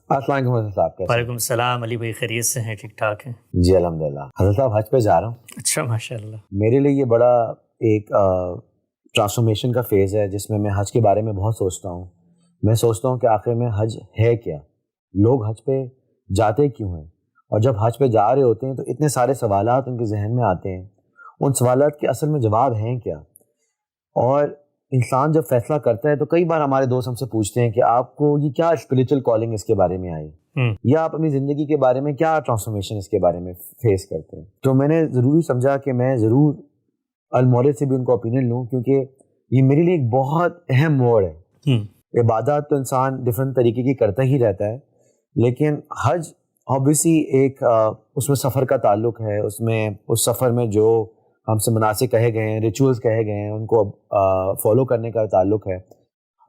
السلام علیکم حضرت صاحب. کیسے؟ وعلیکم السلام. علی بھائی خیریت سے ہیں؟ ٹھیک ٹھاک ہیں جی الحمدللہ. حضرت صاحب حج پہ جا رہا ہوں. اچھا ماشاء اللہ. میرے لیے یہ بڑا ایک ٹرانسفارمیشن کا فیز ہے جس میں حج کے بارے میں بہت سوچتا ہوں. میں سوچتا ہوں کہ آخر میں حج ہے کیا، لوگ حج پہ جاتے کیوں ہیں، اور جب حج پہ جا رہے ہوتے ہیں تو اتنے سارے سوالات ان کے ذہن میں آتے ہیں. ان سوالات کے اصل میں جواب ہیں کیا؟ اور انسان جب فیصلہ کرتا ہے تو کئی بار ہمارے دوست ہم سے پوچھتے ہیں کہ آپ کو یہ کیا اسپریچول کالنگ اس کے بارے میں آئی، یا آپ اپنی زندگی کے بارے میں کیا ٹرانسفارمیشن اس کے بارے میں فیس کرتے ہیں. تو میں نے ضروری سمجھا کہ میں ضرور المولد سے بھی ان کو اوپینین لوں، کیونکہ یہ میرے لیے ایک بہت اہم موڑ ہے. عبادات تو انسان ڈفرینٹ طریقے کی کرتا ہی رہتا ہے، لیکن حج آبویسلی ایک اس میں سفر کا تعلق ہے. اس سفر میں جو ہم سے مناسک کہے گئے ہیں، ریچولز کہے گئے ہیں، ان کو فالو کرنے کا تعلق ہے.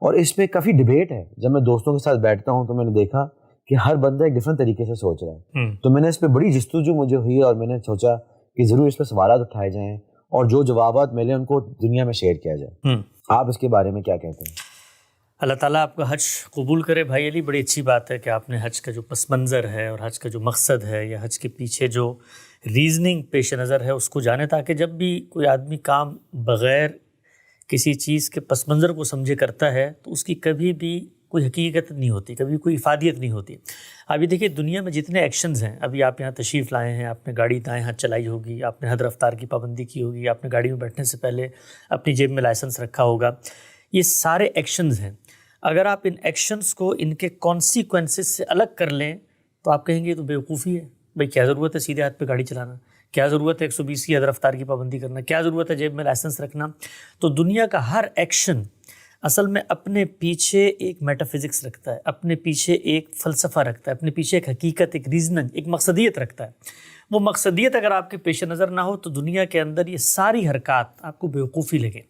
اور اس پہ کافی ڈبیٹ ہے. جب میں دوستوں کے ساتھ بیٹھتا ہوں تو میں نے دیکھا کہ ہر بندہ ایک ڈفرینٹ طریقے سے سوچ رہا ہے. تو میں نے اس پہ بڑی جستجو مجھے ہوئی، اور میں نے سوچا کہ ضرور اس پہ سوالات اٹھائے جائیں اور جو جوابات ملے ان کو دنیا میں شیئر کیا جائے. آپ اس کے بارے میں کیا کہتے ہیں؟ اللہ تعالیٰ آپ کا حج قبول کرے بھائی علی. بڑی اچھی بات ہے کہ آپ نے حج کا جو پس منظر ہے اور حج کا جو مقصد ہے یا حج کے پیچھے جو ریزننگ پیش نظر ہے اس کو جانے، تاکہ جب بھی کوئی آدمی کام بغیر کسی چیز کے پس منظر کو سمجھے کرتا ہے تو اس کی کبھی بھی کوئی حقیقت نہیں ہوتی، کبھی کوئی افادیت نہیں ہوتی. ابھی دیکھیے دنیا میں جتنے ایکشنز ہیں، ابھی آپ یہاں تشریف لائے ہیں، آپ نے گاڑی دائیں ہاتھ چلائی ہوگی، آپ نے حد رفتار کی پابندی کی ہوگی، آپ نے گاڑی میں بیٹھنے سے پہلے اپنی جیب میں لائسنس رکھا ہوگا. یہ سارے ایکشنز ہیں. اگر آپ ان ایکشنز کو ان کے کانسیکوینسز سے الگ کر لیں تو آپ کہیں گے یہ تو بیوقوفی ہے. بھئی کیا ضرورت ہے سیدھے ہاتھ پہ گاڑی چلانا، کیا ضرورت ہے 120 کی حد رفتار کی پابندی کرنا، کیا ضرورت ہے جیب میں لائسنس رکھنا. تو دنیا کا ہر ایکشن اصل میں اپنے پیچھے ایک میٹا فزکس رکھتا ہے، اپنے پیچھے ایک فلسفہ رکھتا ہے، اپنے پیچھے ایک حقیقت، ایک ریزننگ، ایک مقصدیت رکھتا ہے. وہ مقصدیت اگر آپ کے پیش نظر نہ ہو تو دنیا کے اندر یہ ساری حرکات آپ کو بیوقوفی لگیں.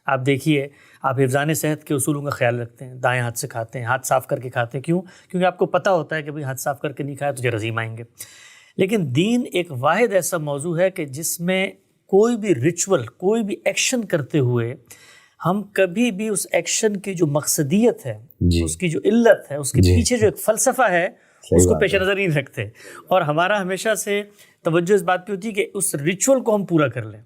آپ دیکھیے، آپ حفظان صحت کے اصولوں کا خیال رکھتے ہیں، دائیں ہاتھ سے کھاتے ہیں، ہاتھ صاف کر کے کھاتے ہیں. کیوں؟ کیونکہ آپ کو پتہ ہوتا ہے کہ بھئی ہاتھ صاف کر کے نہیں کھایا تو جراثیم آئیں گے. لیکن دین ایک واحد ایسا موضوع ہے کہ جس میں کوئی بھی ریچول، کوئی بھی ایکشن کرتے ہوئے ہم کبھی بھی اس ایکشن کی جو مقصدیت ہے، اس کی جو علت ہے، اس کے پیچھے جو ایک فلسفہ ہے، اس کو پیش نظر نہیں رکھتے. اور ہمارا ہمیشہ سے توجہ اس بات پہ ہوتی ہے کہ اس ریچول کو ہم پورا کر لیں،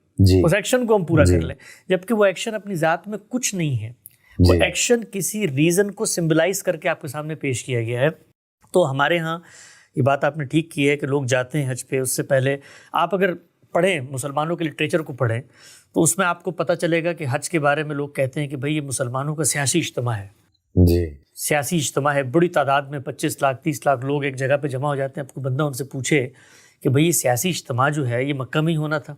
اس ایکشن کو ہم پورا کر لیں، جبکہ وہ ایکشن اپنی ذات میں کچھ نہیں ہے. وہ ایکشن کسی ریزن کو سمبلائز کر کے آپ کے سامنے پیش کیا گیا ہے. تو ہمارے ہاں یہ بات آپ نے ٹھیک کی ہے کہ لوگ جاتے ہیں حج پہ. اس سے پہلے آپ اگر پڑھیں، مسلمانوں کے لٹریچر کو پڑھیں، تو اس میں آپ کو پتہ چلے گا کہ حج کے بارے میں لوگ کہتے ہیں کہ بھئی یہ مسلمانوں کا سیاسی اجتماع ہے. سیاسی اجتماع ہے. بڑی تعداد میں 25 لاکھ 30 لاکھ لوگ ایک جگہ پہ جمع ہو جاتے ہیں. آپ کو بندہ ان سے پوچھے کہ بھئی یہ سیاسی اجتماع جو ہے یہ مکہ میں ہی ہونا تھا،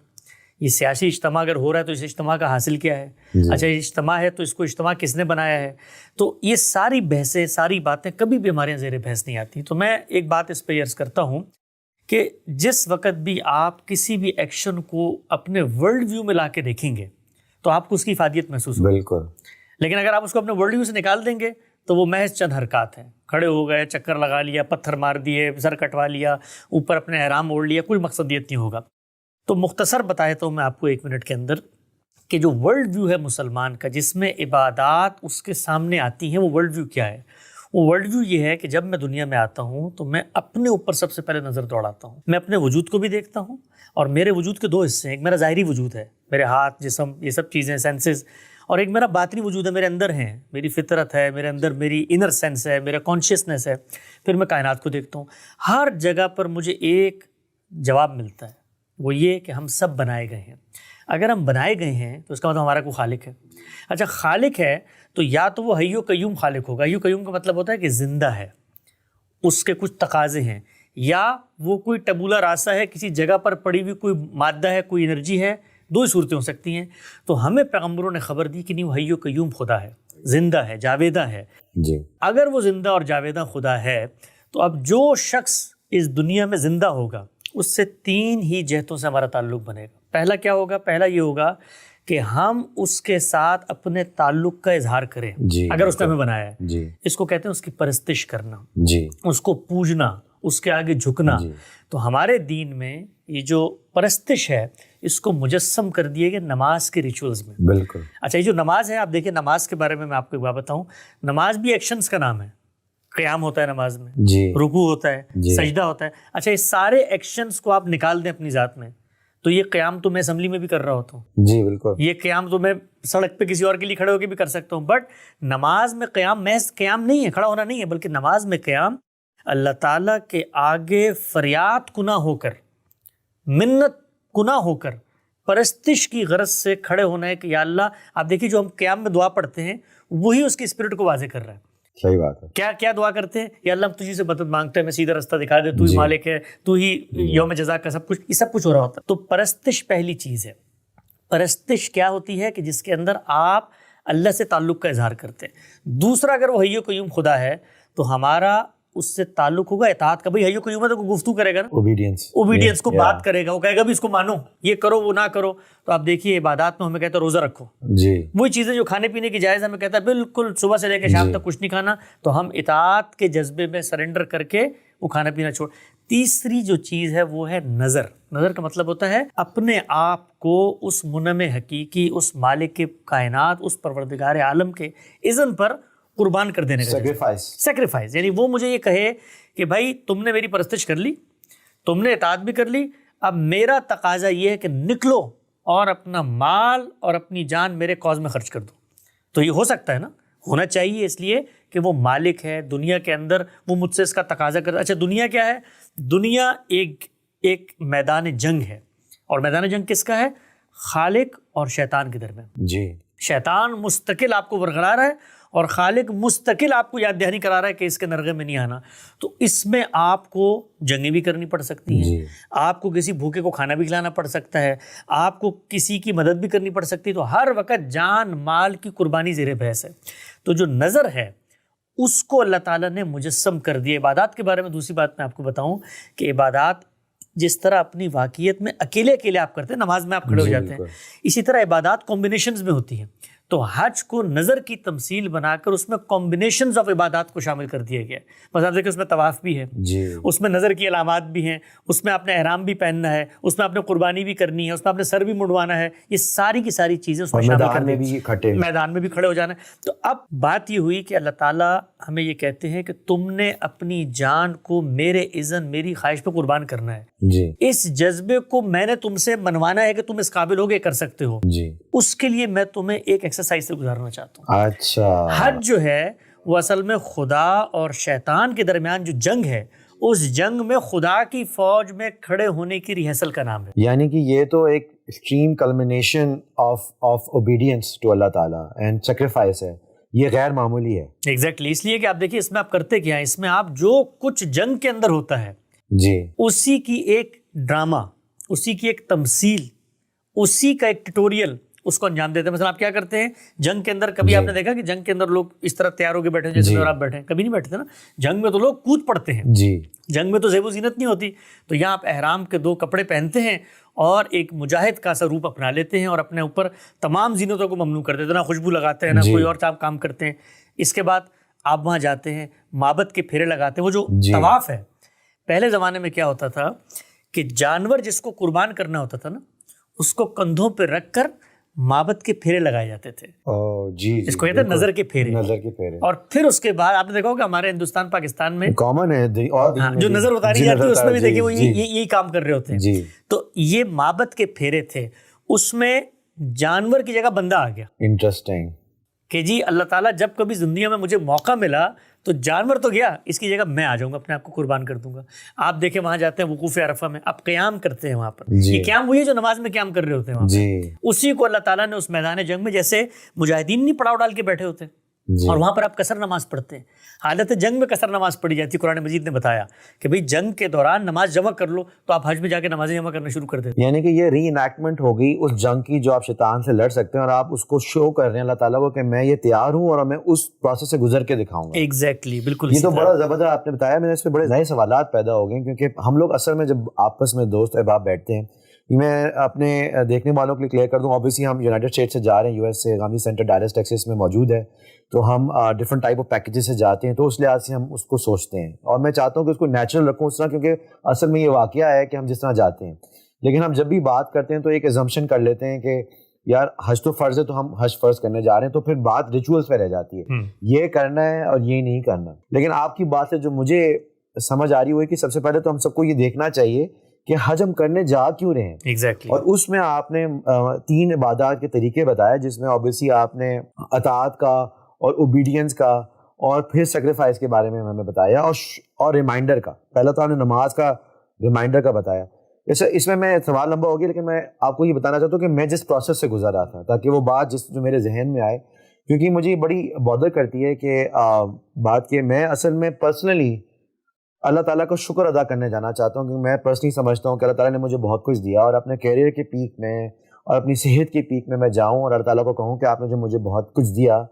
یہ سیاسی اجتماع اگر ہو رہا ہے تو اس اجتماع کا حاصل کیا ہے؟ اچھا یہ اجتماع ہے تو اس کو اجتماع کس نے بنایا ہے؟ تو یہ ساری بحثیں، ساری باتیں کبھی بھی ہمارے یہاں زیر بحث نہیں آتی. تو میں ایک بات اس پہ عرض کرتا ہوں کہ جس وقت بھی آپ کسی بھی ایکشن کو اپنے ورلڈ ویو میں لا کے دیکھیں گے تو آپ کو اس کی افادیت محسوس ہوگی. بالکل. لیکن اگر آپ اس کو اپنے ورلڈ ویو سے نکال دیں گے تو وہ محض چند حرکات ہیں. کھڑے ہو گئے، چکر لگا لیا، پتھر مار دیے، سر کٹوا لیا، اوپر اپنے احرام اوڑھ لیا، کوئی مقصدیت نہیں ہوگا. تو مختصر بتایا تو میں آپ کو 1 منٹ کے اندر کہ جو ورلڈ ویو ہے مسلمان کا، جس میں عبادات اس کے سامنے آتی ہیں، وہ ورلڈ ویو کیا ہے؟ وہ ورلڈ ویو یہ ہے کہ جب میں دنیا میں آتا ہوں تو میں اپنے اوپر سب سے پہلے نظر دوڑاتا ہوں. میں اپنے وجود کو بھی دیکھتا ہوں، اور میرے وجود کے 2 حصے ہیں. ایک میرا ظاہری وجود ہے، میرے ہاتھ، جسم، یہ سب چیزیں، سینسز، اور ایک میرا باطنی وجود ہے، میرے اندر ہیں، میری فطرت ہے، میرے اندر میری انر سینس ہے، میرا کانشیسنس ہے. پھر میں کائنات کو دیکھتا ہوں. ہر جگہ پر مجھے ایک جواب ملتا ہے، وہ یہ کہ ہم سب بنائے گئے ہیں. اگر ہم بنائے گئے ہیں تو اس کا مطلب ہمارا کوئی خالق ہے. اچھا خالق ہے تو یا تو وہ حی و قیوم خالق ہوگا. حی و قیوم کا مطلب ہوتا ہے کہ زندہ ہے، اس کے کچھ تقاضے ہیں، یا وہ کوئی ٹبولا راسا ہے، کسی جگہ پر پڑی ہوئی کوئی مادہ ہے، کوئی انرجی ہے. 2 ہی صورتیں ہو سکتی ہیں. تو ہمیں پیغمبروں نے خبر دی کہ نہیں، وہ حی و قیوم خدا ہے، زندہ ہے، جاویدہ ہے. اگر وہ زندہ اور جاویدہ خدا ہے تو اب جو شخص اس دنیا میں زندہ ہوگا اس سے 3 ہی جہتوں سے ہمارا تعلق بنے گا. پہلا کیا ہوگا؟ پہلا یہ ہوگا کہ ہم اس کے ساتھ اپنے تعلق کا اظہار کریں. اگر اس نے ہمیں بنایا ہے، اس کو کہتے ہیں اس کی پرستش کرنا، اس کو پوجنا، اس کے آگے جھکنا. تو ہمارے دین میں یہ جو پرستش ہے اس کو مجسم کر دیے گئے نماز کے ریچولز میں. بالکل. اچھا یہ جو نماز ہے، آپ دیکھیں نماز کے بارے میں آپ کو ایک بات بتاؤں. نماز بھی ایکشنز کا نام ہے. قیام ہوتا ہے نماز میں, جی, رکوع ہوتا ہے, جی, سجدہ ہوتا ہے. اچھا یہ سارے ایکشنز کو آپ نکال دیں اپنی ذات میں, تو یہ قیام تو میں اسمبلی میں بھی کر رہا ہوتا ہوں, جی بالکل, یہ قیام تو میں سڑک پہ کسی اور کے لیے کھڑے ہو کے بھی کر سکتا ہوں, بٹ نماز میں قیام محض قیام نہیں ہے, کھڑا ہونا نہیں ہے, بلکہ نماز میں قیام اللہ تعالیٰ کے آگے فریاد کنا ہو کر, منت کنا ہو کر, پرستش کی غرض سے کھڑے ہونا ہے کہ یا اللہ. آپ دیکھیے جو ہم قیام میں دعا پڑھتے ہیں وہی اس کی اسپرٹ کو واضح کر رہا ہے. صحیح بات ہے. کیا کیا دعا کرتے ہیں, یا اللہ ہم تجھی سے مدد مانگتے ہیں, میں سیدھا راستہ دکھا دے, تو ہی مالک ہے, تو ہی یوم جزا کا سب کچھ, یہ سب کچھ ہو رہا ہوتا ہے. تو پرستش پہلی چیز ہے. پرستش کیا ہوتی ہے کہ جس کے اندر آپ اللہ سے تعلق کا اظہار کرتے ہیں. دوسرا اگر وہ حی و قیوم خدا ہے تو ہمارا اس سے تعلق ہوگا اطاعت کا. بھائی حی و قیوم ہے تو گفتگو کرے گا نا, اوبیڈینس کو بات کرے گا, وہ کہے گا بھی اس کو مانو, یہ کرو وہ نہ کرو. تو آپ دیکھیے عبادات میں ہمیں کہتا ہے روزہ رکھو, جی, وہی چیزیں جو کھانے پینے کی جائز ہمیں کہتا ہے بالکل صبح سے لے کے شام تک کچھ نہیں کھانا, تو ہم اطاعت کے جذبے میں سرنڈر کر کے وہ کھانا پینا چھوڑ. تیسری جو چیز ہے وہ ہے نظر. نظر کا مطلب ہوتا ہے اپنے آپ کو اس منعم حقیقی, اس مالک کے کائنات, اس پروردگار عالم کے اذن پر قربان کر دینے کا سیکریفائس. یعنی وہ مجھے یہ کہے کہ بھائی تم نے میری پرستش کر لی, تم نے اطاعت بھی کر لی, اب میرا تقاضا یہ ہے کہ نکلو اور اپنا مال اور اپنی جان میرے کاز میں خرچ کر دو. تو یہ ہو سکتا ہے نا, ہونا چاہیے, اس لیے کہ وہ مالک ہے دنیا کے اندر, وہ مجھ سے اس کا تقاضا کرتا ہے. اچھا دنیا کیا ہے؟ دنیا ایک میدان جنگ ہے, اور میدان جنگ کس کا ہے؟ خالق اور شیطان کے درمیان. جی, شیطان مستقل آپ کو ورغلا رہا ہے اور خالق مستقل آپ کو یاد دہانی کرا رہا ہے کہ اس کے نرغے میں نہیں آنا. تو اس میں آپ کو جنگیں بھی کرنی پڑ سکتی ہیں, آپ کو کسی بھوکے کو کھانا بھی کھلانا پڑ سکتا ہے, آپ کو کسی کی مدد بھی کرنی پڑ سکتی ہے. تو ہر وقت جان مال کی قربانی زیر بحث ہے. تو جو نظر ہے اس کو اللہ تعالیٰ نے مجسم کر دیا. عبادات کے بارے میں دوسری بات میں آپ کو بتاؤں کہ عبادات جس طرح اپنی واقعیت میں اکیلے اکیلے آپ کرتے ہیں, نماز میں آپ کھڑے ہو جاتے ہیں, اسی طرح عبادات کمبینیشنز میں ہوتی ہیں. تو حج کو نظر کی تمثیل بنا کر اس میں کمبینیشنز آف عبادات کو شامل کر دیا گیا ہے. بس آپ دیکھیں اس میں طواف بھی ہے, اس میں نظر کی علامات بھی ہیں, اس میں آپ نے احرام بھی پہننا ہے, اس میں آپ نے قربانی بھی کرنی ہے, اس میں آپ نے سر بھی مڑوانا ہے, یہ ساری کی ساری چیزیں اس میں شامل کر دی, میدان میں بھی کھڑے ہو جانا ہے. تو اب بات یہ ہوئی کہ اللہ تعالیٰ ہمیں یہ کہتے ہیں کہ تم نے اپنی جان کو میرے اذن, میری خواہش پہ قربان کرنا ہے. اس جذبے کو میں نے تم سے منوانا ہے کہ تم اس قابل ہو گے کر سکتے ہو. اس کے لیے میں تمہیں ایک ایکسرسائز سے گزارنا چاہتا ہوں. اچھا, حج جو ہے وہ اصل میں خدا اور شیطان کے درمیان جو جنگ ہے, اس جنگ میں خدا کی فوج میں کھڑے ہونے کی ریہرسل کا نام ہے. یعنی کہ یہ تو ایک extreme culmination of obedience to اللہ تعالیٰ اینڈ سیکریفائس ہے, یہ غیر معمولی ہے. ایگزیکٹلی, اس لیے کہ آپ دیکھیے اس میں آپ کرتے کیا ہیں, اس میں آپ جو کچھ جنگ کے اندر ہوتا ہے اسی کی ایک ڈرامہ, اسی کی ایک تمثیل, اسی کا ایک ٹیٹوریل اس کو انجام دیتے ہیں. مثلا آپ کیا کرتے ہیں جنگ کے اندر, کبھی آپ نے دیکھا کہ جنگ کے اندر لوگ اس طرح تیار ہو کے بیٹھے جیسے آپ بیٹھے ہیں؟ کبھی نہیں بیٹھتے نا. جنگ میں تو لوگ کود پڑتے ہیں, جنگ میں تو زیب و زینت نہیں ہوتی. تو یہاں آپ احرام کے 2 کپڑے پہنتے ہیں اور ایک مجاہد کا سا روپ اپنا لیتے ہیں اور اپنے اوپر تمام زینتوں کو ممنوع کر دیتے ہیں, نہ خوشبو لگاتے ہیں نہ کوئی اور کام کرتے ہیں. اس کے بعد آپ وہاں جاتے ہیں, معبد کے پھیرے لگاتے ہیں. وہ جو طواف ہے, پہلے زمانے میں کیا ہوتا تھا کہ جانور جس کو قربان کرنا ہوتا تھا نا, اس کو کندھوں پہ رکھ کر معبد کے پھیرے لگائے جاتے تھے. اس کو کہتے ہیں نظر کے پھیرے. اور پھر اس کے بعد آپ نے دیکھا ہوگا ہمارے ہندوستان پاکستان میں کامن ہے, جو نظر اتاری جاتی ہے اس میں بھی دیکھیے وہ یہی کام کر رہے ہوتے ہیں. تو یہ معبد کے پھیرے تھے, اس میں جانور کی جگہ بندہ آ گیا. انٹرسٹنگ کہ جی اللہ تعالیٰ جب کبھی زندگی میں مجھے موقع ملا تو جانور تو گیا, اس کی جگہ میں آ جاؤں گا, اپنے آپ کو قربان کر دوں گا. آپ دیکھیں وہاں جاتے ہیں وقوف عرفہ میں, آپ قیام کرتے ہیں وہاں پر. یہ قیام وہی ہے جو نماز میں قیام کر رہے ہوتے ہیں وہاں پر. اسی کو اللہ تعالیٰ نے اس میدان جنگ میں, جیسے مجاہدین نہیں پڑاؤ ڈال کے بیٹھے ہوتے اور وہاں پر آپ قصر نماز پڑھتے ہیں, حالت جنگ میں قصر نماز پڑھی جاتی ہے. قرآن مجید نے بتایا کہ بھئی جنگ کے دوران نماز جمع کر لو, تو آپ حج میں جا کے نمازیں جمع کرنا شروع کر دیتے. یعنی کہ یہ ری انیکٹمنٹ ہوگی اس جنگ کی جو آپ شیطان سے لڑ سکتے ہیں, اور آپ اس کو شو کر رہے ہیں اللہ تعالیٰ کو کہ میں یہ تیار ہوں اور میں اس پروسیس سے گزر کے دکھاؤں گا. ایگزیکٹلی, بالکل. یہ تو بڑا زبردست آپ نے بتایا. میں نے اس پہ بڑے نئے سوالات پیدا ہو گئے, کیونکہ ہم لوگ اصل میں جب آپس میں دوست احباب بیٹھتے ہیں, میں اپنے دیکھنے والوں کے لیے کلیئر کر دوں, اوبیسلی ہم یونائٹڈ اسٹیٹ سے جا رہے ہیں, US سے, گاندھی سینٹر ڈیلس ٹیکساس میں موجود ہے, تو ہم ڈفرنٹ ٹائپ آف پیکیجز سے جاتے ہیں, تو اس لحاظ سے ہم اس کو سوچتے ہیں, اور میں چاہتا ہوں کہ اس کو نیچرل رکھوں اس طرح, کیونکہ اصل میں یہ واقعہ ہے کہ ہم جس طرح جاتے ہیں, لیکن ہم جب بھی بات کرتے ہیں تو ایک ایزمپشن کر لیتے ہیں کہ یار حج تو فرض ہے تو ہم حج فرض کرنے جا رہے ہیں, تو پھر بات ریچولس پہ رہ جاتی ہے, یہ کرنا ہے اور یہ نہیں کرنا. لیکن آپ کی بات سے جو مجھے سمجھ آ رہی ہوئی کہ سب سے پہلے تو ہم سب کو یہ دیکھنا چاہیے کہ حج ہم کرنے جا کیوں رہے ہیں. Exactly. اور اس میں آپ نے 3 عبادات کے طریقے بتائے, جس میں obviously آپ نے اطاعت کا اور اوبیڈینس کا اور پھر سیکریفائس کے بارے میں ہمیں بتایا, اور ریمائنڈر کا. پہلا تو آپ نے نماز کا ریمائنڈر کا بتایا. اس میں سوال لمبا ہو گیا, لیکن میں آپ کو یہ بتانا چاہتا ہوں کہ میں جس پروسیس سے گزر رہا تھا, تاکہ وہ بات جو میرے ذہن میں آئے, کیونکہ مجھے بڑی بودر کرتی ہے کہ بات کہ میں اصل میں پرسنلی اللہ تعالیٰ کا شکر ادا کرنے جانا چاہتا ہوں, کیونکہ میں پرسنلی سمجھتا ہوں کہ اللہ تعالیٰ نے مجھے بہت کچھ دیا, اور اپنے کیریئر کے پیک میں اور اپنی صحت کے پیک میں جاؤں اور اللہ تعالیٰ کو کہوں کہ آپ نے جو مجھے بہت کچھ دیا,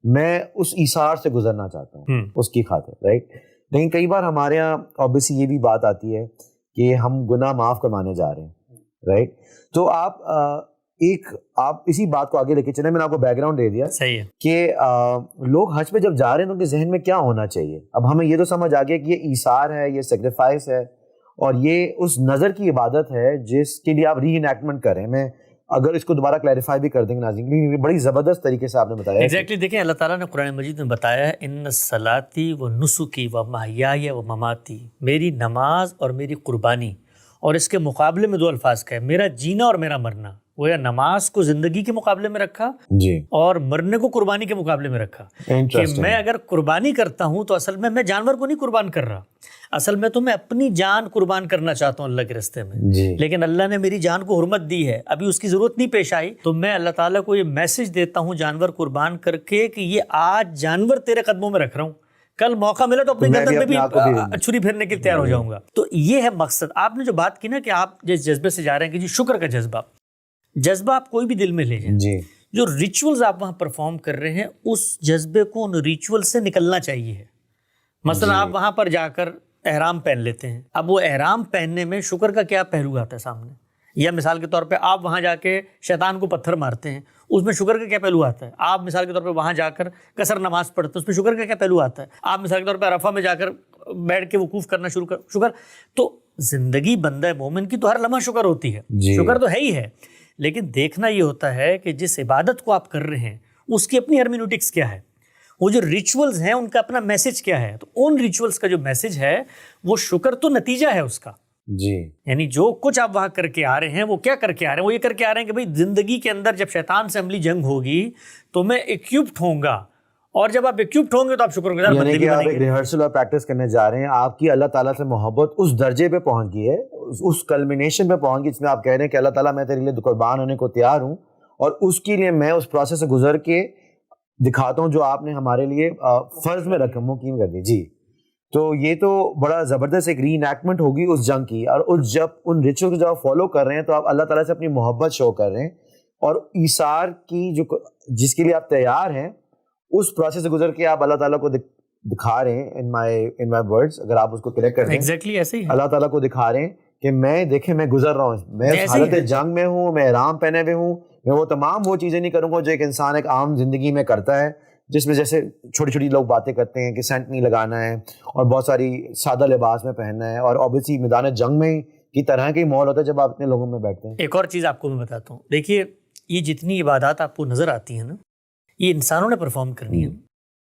میں اس ایثار سے گزرنا چاہتا ہوں اس کی خاطر, رائٹ. لیکن کئی بار ہمارے یہاں اوبیسلی یہ بھی بات آتی ہے کہ ہم گناہ معاف کروانے جا رہے ہیں, رائٹ. تو آپ اسی بات کو آگے لے کے چلیں. میں نے آپ کو بیک گراؤنڈ دے دیا صحیح ہے کہ لوگ حج پہ جب جا رہے ہیں تو ان کے ذہن میں کیا ہونا چاہیے. اب ہمیں یہ تو سمجھ آ گیا کہ یہ ایثار ہے, یہ سیکریفائس ہے, اور یہ اس نظر کی عبادت ہے جس کے لیے آپ ری انیکٹمنٹ کر رہے ہیں. میں اگر اس کو دوبارہ کلیریفائی بھی کر دیں گے ناظرین, کیونکہ بڑی زبردست طریقے سے آپ نے بتایا. ایگزیکٹلی دیکھیں, اللہ تعالیٰ نے قرآن مجید میں بتایا ہے, ان صلاتی و نسکی و محیای و مماتی, میری نماز اور میری قربانی, اور اس کے مقابلے میں 2 الفاظ کا ہے, میرا جینا اور میرا مرنا. وہ یا نماز کو زندگی کے مقابلے میں رکھا جی, اور مرنے کو قربانی کے مقابلے میں رکھا. کہ میں اگر قربانی کرتا ہوں تو اصل میں جانور کو نہیں قربان کر رہا, اصل میں تو میں اپنی جان قربان کرنا چاہتا ہوں اللہ کے راستے میں جی. لیکن اللہ نے میری جان کو حرمت دی ہے, ابھی اس کی ضرورت نہیں پیش آئی, تو میں اللہ تعالیٰ کو یہ میسج دیتا ہوں جانور قربان کر کے کہ یہ آج جانور تیرے قدموں میں رکھ رہا ہوں, کل موقع ملا تو اپنے گردن پہ بھی چھری پھیرنے کے لیے تیار ہو جاؤں گا. تو یہ ہے مقصد. آپ نے جو بات کی نا کہ آپ جس جذبے سے جا رہے ہیں کہ جی شکر کا جذبہ آپ کوئی بھی دل میں لے جائیں جی, جو ریچولز آپ وہاں پرفارم کر رہے ہیں اس جذبے کو ان ریچول سے نکلنا چاہیے. مثلا آپ وہاں پر جا کر احرام پہن لیتے ہیں, اب وہ احرام پہننے میں شکر کا کیا پہلو آتا ہے سامنے, یا مثال کے طور پہ آپ وہاں جا کے شیطان کو پتھر مارتے ہیں, اس میں شکر کا کیا پہلو آتا ہے. آپ مثال کے طور پہ وہاں جا کر قصر نماز پڑھتے ہیں, اس میں شکر کا کیا پہلو آتا ہے. آپ مثال کے طور پہ عرفہ میں جا کر بیٹھ کے وقوف کرنا شروع کر شکر. تو زندگی بندہ مومن کی تو ہر لمحہ شکر ہوتی ہے, شکر تو ہے ہی ہے, لیکن دیکھنا یہ ہوتا ہے کہ جس عبادت کو آپ کر رہے ہیں اس کی اپنی ہرمینوٹکس کیا ہے, وہ جو ریچولز ہیں ان کا اپنا میسج کیا ہے. تو ان ریچولز کا جو میسج ہے وہ شکر تو نتیجہ ہے اس کا جی. یعنی جو کچھ آپ وہاں کر کے آ رہے ہیں وہ کیا کر کے آ رہے ہیں, وہ یہ کر کے آ رہے ہیں کہ بھئی زندگی کے اندر جب شیطان سے عملی جنگ ہوگی تو میں ایکوپڈ ہوں گا, اور جب آپ ایکوپڈ ہوں گے تو آپ شکر گزار بندے بھی بنیں گے. یعنی کہ آپ ایک ریہرسل اور پریکٹس کرنے جا رہے ہیں, آپ کی اللہ تعالیٰ سے محبت اس درجے پہ پہنچ گئی ہے, اس کلمینیشن پہ پہنچ گئی جس میں آپ کہہ رہے ہیں کہ اللہ تعالیٰ میں تیرے لیے قربان ہونے کو تیار ہوں, اور اس کے لیے میں اس پروسیس سے گزر کے دکھاتا ہوں جو آپ نے ہمارے لیے فرض میں رقم مقیم کر دی جی. تو یہ تو بڑا زبردست ایک ری انیکٹمنٹ ہوگی اس جنگ کی, اور جب ان ریچول کو جب آپ فالو کر رہے ہیں تو آپ اللہ تعالیٰ سے اپنی محبت شو کر رہے ہیں, اور ایثار کی جو جس کے لیے آپ تیار ہیں اس پروسیس سے گزر کے آپ اللہ تعالیٰ کو دکھا رہے ہیں. ان مائی ورڈز اگر آپ اس کو کریکٹ کر دیں, ایگزیکٹلی ایسے ہی اللہ تعالیٰ کو دکھا رہے ہیں کہ میں دیکھیں میں گزر رہا ہوں, میں حالت جنگ میں ہوں, میں احرام پہنے ہوئے ہوں, میں وہ تمام وہ چیزیں نہیں کروں گا جو ایک انسان ایک عام زندگی میں کرتا ہے, جس میں جیسے چھوٹی چھوٹی لوگ باتیں کرتے ہیں کہ سینٹ نہیں لگانا ہے اور بہت ساری سادہ لباس میں پہننا ہے, اور اوبیسلی میدان جنگ میں کی طرح کا ہی ماحول ہوتا ہے جب آپ اتنے لوگوں میں بیٹھتے ہیں. ایک اور چیز آپ کو میں بتاتا ہوں, دیکھیے یہ جتنی عبادات آپ کو نظر آتی ہیں نا, یہ انسانوں نے پرفارم کرنی ہے.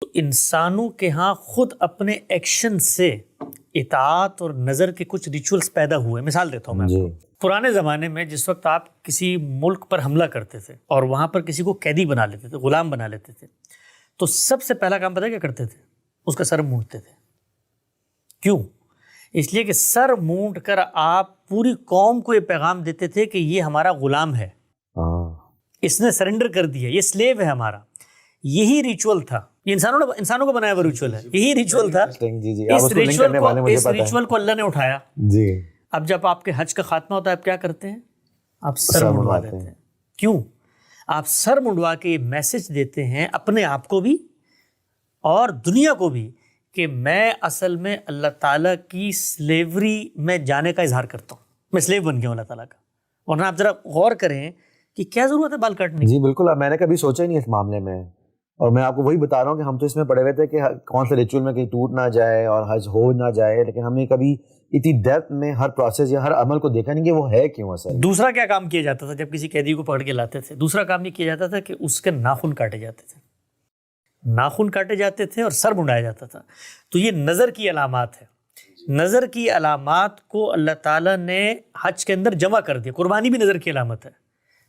تو انسانوں کے ہاں خود اپنے ایکشن سے اطاعت اور نظر کے کچھ ریچولز پیدا ہوئے. مثال دیتا ہوں میں آپ کو. پرانے زمانے میں جس وقت آپ کسی ملک پر حملہ کرتے تھے اور وہاں پر کسی کو قیدی بنا لیتے تھے, غلام بنا لیتے تھے, تو سب سے پہلا کام پتہ کیا کرتے تھے, اس کا سر مونڈتے تھے. کیوں؟ اس لیے کہ سر مونڈ کر آپ پوری قوم کو یہ پیغام دیتے تھے کہ یہ ہمارا غلام ہے, اس نے سرنڈر کر دیا, یہ سلیو ہے ہمارا. یہی ریچول تھا, یہ انسانوں کو بنایا ہوا ریچول ہے, یہی ریچول تھا. اس ریچول کو اللہ نے اٹھایا جی. اب جب آپ کے حج کا خاتمہ ہوتا ہے آپ کیا کرتے ہیں, آپ سر منڈوا دیتے ہیں. کیوں؟ آپ سر منڈوا کے یہ میسج دیتے ہیں اپنے آپ کو بھی اور دنیا کو بھی کہ میں اصل میں اللہ تعالیٰ کی سلیوری میں جانے کا اظہار کرتا ہوں, میں سلیو بن گیا ہوں اللہ تعالیٰ کا. ورنہ آپ ذرا غور کریں کہ کیا ضرورت ہے بال کاٹنے کی. جی بالکل, میں نے کبھی سوچا ہی نہیں اس معاملے میں, اور میں آپ کو وہی بتا رہا ہوں کہ ہم تو اس میں پڑے ہوئے تھے کہ کون سے ریچول میں کہیں ٹوٹ نہ جائے اور حج ہو نہ جائے, لیکن ہم نے کبھی اتنی ڈیپتھ میں ہر پروسیس یا ہر عمل کو دیکھا نہیں کہ وہ ہے کیوں اصل. دوسرا کیا کام کیا جاتا تھا جب کسی قیدی کو پکڑ کے لاتے تھے؟ دوسرا کام یہ کیا جاتا تھا کہ اس کے ناخن کاٹے جاتے تھے، ناخن کاٹے جاتے تھے اور سر منڈایا جاتا تھا. تو یہ نظر کی علامات ہے. نظر کی علامات کو اللہ تعالیٰ نے حج کے اندر جمع کر دیا. قربانی بھی نظر کی علامت ہے،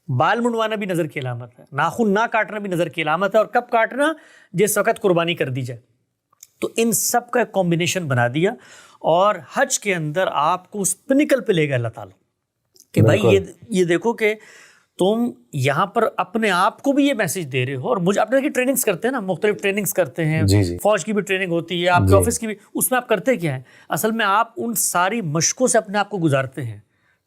بال منڈوانا بھی نظر کی علامت ہے، ناخن نہ کاٹنا بھی نظر کی علامت ہے، اور کب کاٹنا؟ جس وقت قربانی کر دی جائے. تو ان سب کا ایک کمبینیشن بنا دیا، اور حج کے اندر آپ کو اس پنیکل پہ لے گا اللہ تعالیٰ کہ بھائی یہ دیکھو کہ تم یہاں پر اپنے آپ کو بھی یہ میسج دے رہے ہو. اور مجھے اپنے کی ٹریننگز کرتے ہیں نا، مختلف ٹریننگز کرتے ہیں، فوج کی بھی ٹریننگ ہوتی ہے، آپ کے آفس کی بھی. اس میں آپ کرتے کیا ہیں؟ اصل میں آپ ان ساری مشقوں سے اپنے آپ کو گزارتے ہیں،